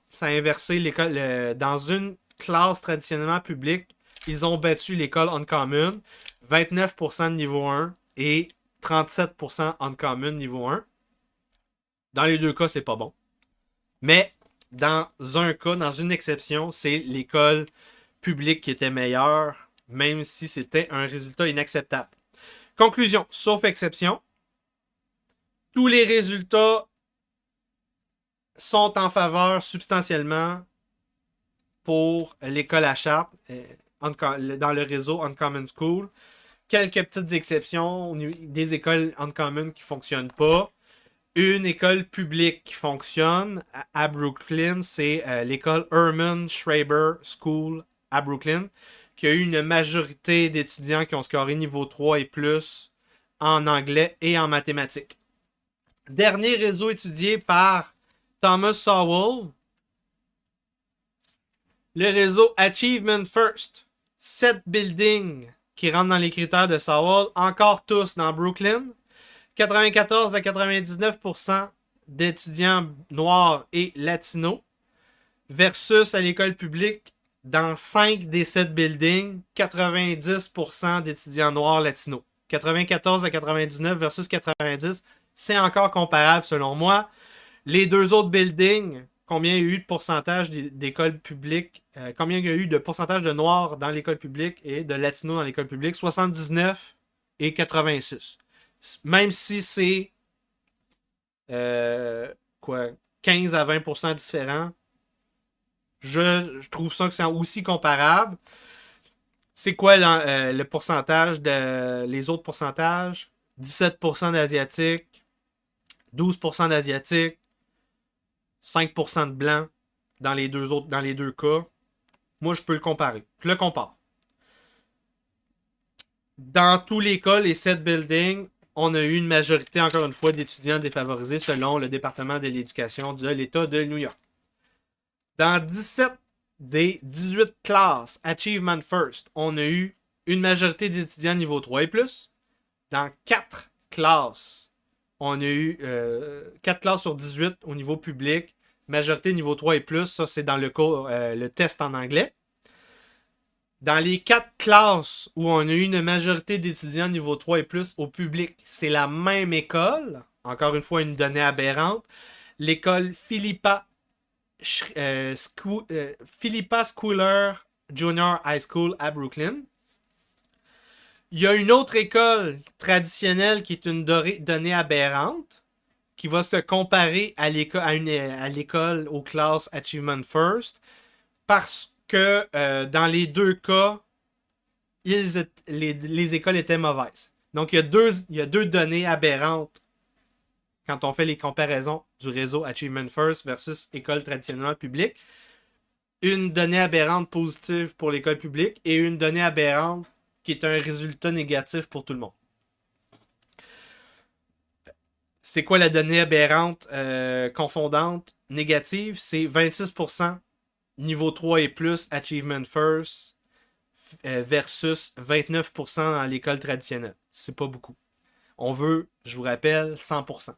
ça a inversé l'école. Dans une classe traditionnellement publique, ils ont battu l'école Uncommon. 29% de niveau 1 et 37% Uncommon niveau 1. Dans les deux cas, c'est pas bon. Mais dans un cas, dans une exception, c'est l'école publique qui était meilleure, même si c'était un résultat inacceptable. Conclusion, sauf exception, tous les résultats sont en faveur substantiellement pour l'école à Chartres, dans le réseau Uncommon School. Quelques petites exceptions, des écoles Uncommon qui ne fonctionnent pas. Une école publique qui fonctionne à Brooklyn, c'est l'école Herman Schreiber School à Brooklyn, qui a eu une majorité d'étudiants qui ont scoré niveau 3 et plus en anglais et en mathématiques. Dernier réseau étudié par Thomas Sowell, le réseau Achievement First. 7 buildings qui rentrent dans les critères de Sowell, encore tous dans Brooklyn. 94 à 99% d'étudiants noirs et latinos versus à l'école publique, dans 5 des 7 buildings, 90% d'étudiants noirs latinos. 94 à 99 versus 90, c'est encore comparable selon moi. Les deux autres buildings, combien il y a eu de pourcentage d'écoles publiques, combien il y a eu de pourcentage de noirs dans l'école publique et de latinos dans l'école publique, 79 et 86. Même si c'est 15 à 20% différent, je trouve ça que c'est aussi comparable. C'est quoi le pourcentage les autres pourcentages? 17% d'Asiatiques, 12% d'Asiatiques, 5% de Blancs dans les deux cas. Moi, je peux le comparer. Je le compare. Dans tous les cas, les 7 buildings, on a eu une majorité, encore une fois, d'étudiants défavorisés selon le département de l'éducation de l'État de New York. Dans 17 des 18 classes Achievement First, on a eu une majorité d'étudiants niveau 3 et plus. Dans 4 classes, on a eu 4 classes sur 18 au niveau public, majorité niveau 3 et plus. Ça, c'est dans le test en anglais. Dans les 4 classes où on a eu une majorité d'étudiants niveau 3 et plus au public, c'est la même école. Encore une fois, une donnée aberrante. L'école Philippa Schooler Junior High School à Brooklyn. Il y a une autre école traditionnelle qui est une donnée aberrante, qui va se comparer à l'école aux classes Achievement First, parce que dans les deux cas, les écoles étaient mauvaises. Donc, il y a deux données aberrantes quand on fait les comparaisons du réseau Achievement First versus école traditionnellement publique. Une donnée aberrante positive pour l'école publique et une donnée aberrante qui est un résultat négatif pour tout le monde. C'est quoi la donnée aberrante confondante négative? C'est 26% niveau 3 et plus Achievement First versus 29% dans l'école traditionnelle. C'est pas beaucoup. On veut, je vous rappelle, 100%.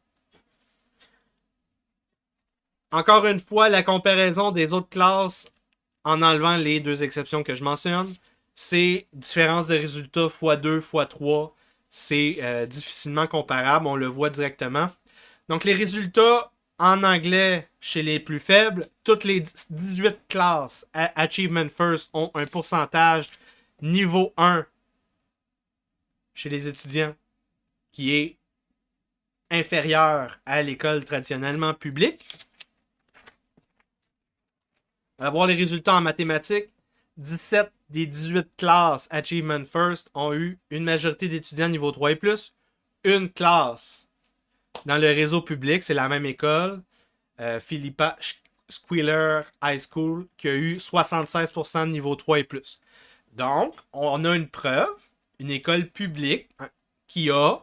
Encore une fois, la comparaison des autres classes, en enlevant les deux exceptions que je mentionne, c'est différence de résultats x2, x3. C'est difficilement comparable, on le voit directement. Donc les résultats en anglais chez les plus faibles, toutes les 18 classes Achievement First ont un pourcentage niveau 1 chez les étudiants qui est inférieur à l'école traditionnellement publique. On va voir les résultats en mathématiques. 17 des 18 classes Achievement First ont eu une majorité d'étudiants niveau 3 et plus. Une classe dans le réseau public, c'est la même école, Philippa Schuyler High School, qui a eu 76% de niveau 3 et plus. Donc, on a une preuve, une école publique qui a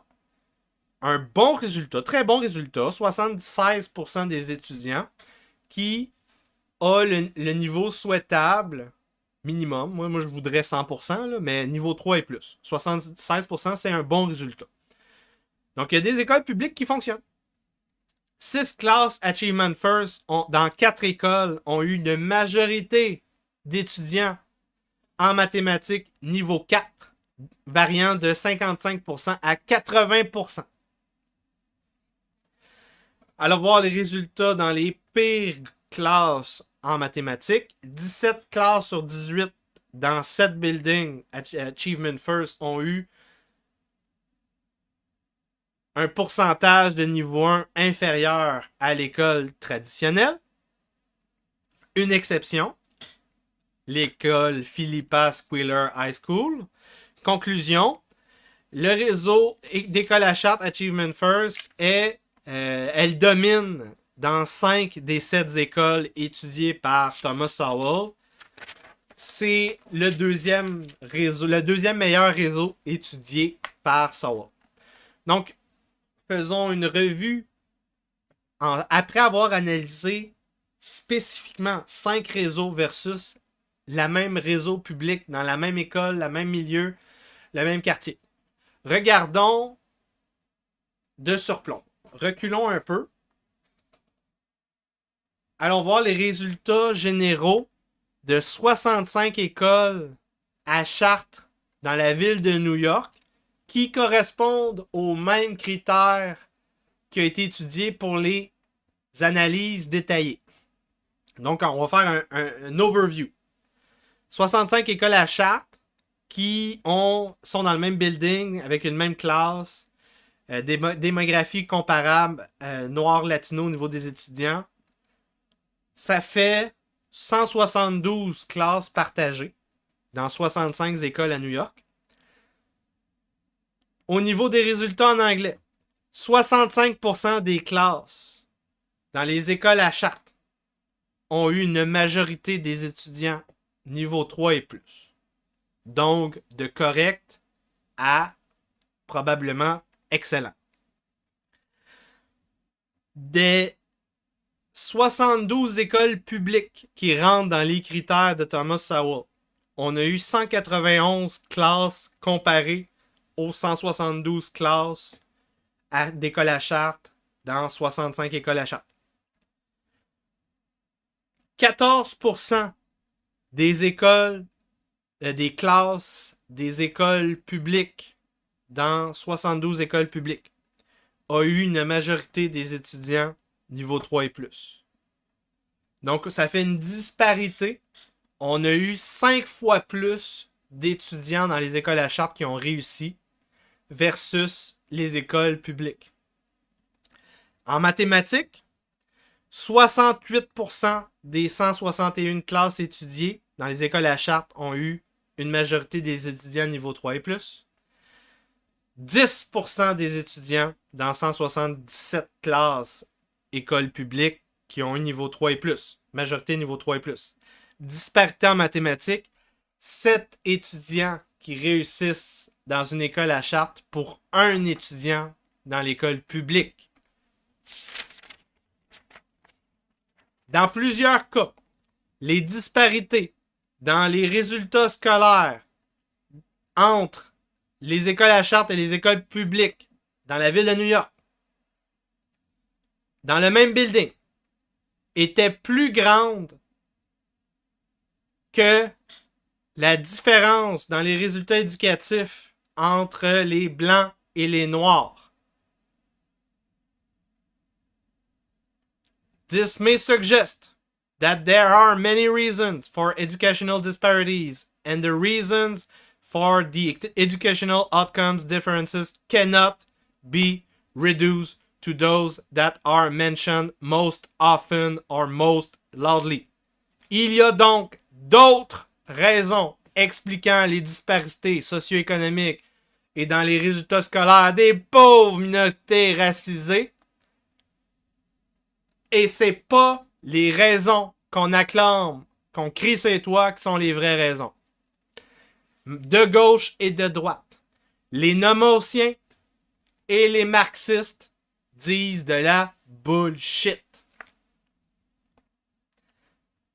un bon résultat, très bon résultat, 76% des étudiants qui a le niveau souhaitable minimum. Moi je voudrais 100%, là, mais niveau 3 et plus. 76%, c'est un bon résultat. Donc, il y a des écoles publiques qui fonctionnent. 6 classes Achievement First dans 4 écoles ont eu une majorité d'étudiants en mathématiques niveau 4, variant de 55% à 80%. Allons voir les résultats dans les pires classes en mathématiques. 17 classes sur 18 dans 7 buildings Achievement First ont eu un pourcentage de niveau 1 inférieur à l'école traditionnelle. Une exception, l'école Philippa Schuyler High School. Conclusion, le réseau d'école à charte Achievement First elle domine dans 5 des 7 écoles étudiées par Thomas Sowell. C'est le deuxième meilleur réseau étudié par Sowell. Donc, faisons une revue après avoir analysé spécifiquement 5 réseaux versus le même réseau public dans la même école, le même milieu, le même quartier. Regardons de surplomb. Reculons un peu. Allons voir les résultats généraux de 65 écoles à charte dans la ville de New York qui correspondent aux mêmes critères qui ont été étudiés pour les analyses détaillées. Donc, on va faire un overview. 65 écoles à charte qui sont dans le même building avec une même classe, démographie comparable noir-latino au niveau des étudiants. Ça fait 172 classes partagées dans 65 écoles à New York. Au niveau des résultats en anglais, 65% des classes dans les écoles à charte ont eu une majorité des étudiants niveau 3 et plus. Donc, de correct à probablement excellent. Des 72 écoles publiques qui rentrent dans les critères de Thomas Sowell, on a eu 191 classes comparées aux 172 classes d'écoles à charte dans 65 écoles à charte. 14% des écoles, des classes, des écoles publiques dans 72 écoles publiques a eu une majorité des étudiants niveau 3 et plus. Donc, ça fait une disparité. On a eu 5 fois plus d'étudiants dans les écoles à charte qui ont réussi versus les écoles publiques. En mathématiques, 68% des 161 classes étudiées dans les écoles à charte ont eu une majorité des étudiants niveau 3 et plus. 10% des étudiants dans 177 classes écoles publiques qui ont eu niveau 3 et plus. Majorité niveau 3 et plus. Disparité en mathématiques, 7 étudiants qui réussissent dans une école à charte pour un étudiant dans l'école publique. Dans plusieurs cas, les disparités dans les résultats scolaires entre les écoles à charte et les écoles publiques dans la ville de New York, dans le même building, étaient plus grandes que la différence dans les résultats éducatifs entre les blancs et les noirs. This may suggest that there are many reasons for educational disparities, and the reasons for the educational outcomes differences cannot be reduced to those that are mentioned most often or most loudly. Il y a donc d'autres raisons expliquant les disparités socio-économiques et dans les résultats scolaires des pauvres minorités racisées Et c'est pas les raisons qu'on acclame, qu'on crie sur les toits qui sont les vraies raisons. De gauche et de droite. Les nomotiens et les marxistes disent de la bullshit.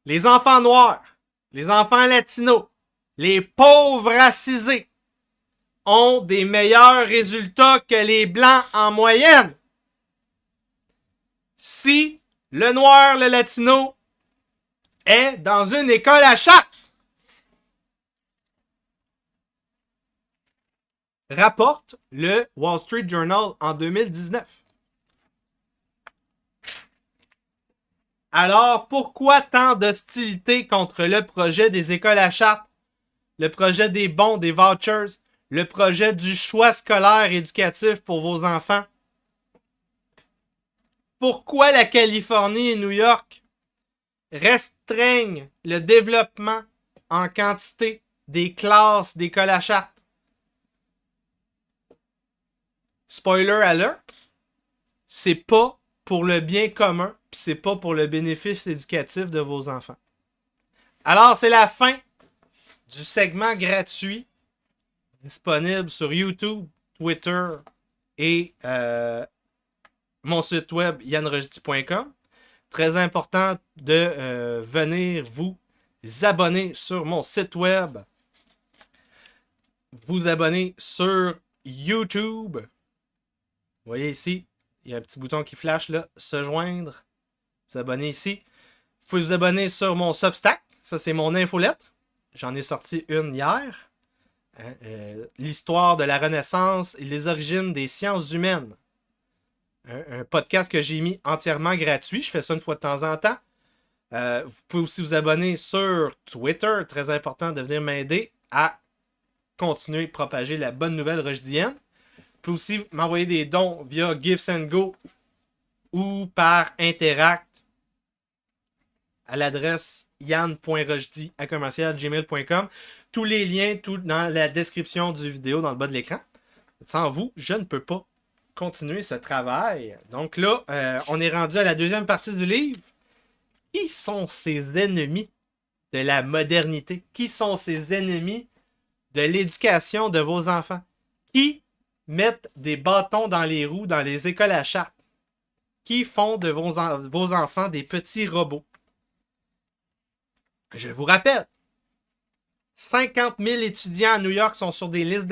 Les enfants noirs, les enfants latinos, les pauvres racisés ont des meilleurs résultats que les blancs en moyenne. Si le noir, le latino est dans une école à Chartres, rapporte le Wall Street Journal en 2019. Alors, pourquoi tant d'hostilité contre le projet des écoles à Chartres, le projet des bons, des vouchers, le projet du choix scolaire éducatif pour vos enfants? Pourquoi la Californie et New York restreignent le développement en quantité des classes d'écoles à Chartres? Spoiler alert, c'est pas pour le bien commun, puis c'est pas pour le bénéfice éducatif de vos enfants. Alors, c'est la fin du segment gratuit disponible sur YouTube, Twitter et mon site web yanrojdi.com. Très important de venir vous abonner sur mon site web, vous abonner sur YouTube. Vous voyez ici, il y a un petit bouton qui flash là, se joindre, vous abonner ici. Vous pouvez vous abonner sur mon Substack, ça c'est mon infolettre. J'en ai sorti une hier. L'histoire de la Renaissance et les origines des sciences humaines. Un podcast que j'ai mis entièrement gratuit. Je fais ça une fois de temps en temps. Vous pouvez aussi vous abonner sur Twitter. Très important de venir m'aider à continuer de propager la bonne nouvelle rojdienne. Vous pouvez aussi m'envoyer des dons via Gifts & Go ou par Interact à l'adresse yann.rojdi@gmail.com. Tous les liens, tout dans la description du vidéo, dans le bas de l'écran. Sans vous, je ne peux pas continuer ce travail. Donc là, on est rendu à la deuxième partie du livre. Qui sont ces ennemis de la modernité? Qui sont ces ennemis de l'éducation de vos enfants? Qui mettent des bâtons dans les roues dans les écoles à Chartres? Qui font de vos enfants des petits robots? Je vous rappelle, 50 000 étudiants à New York sont sur des listes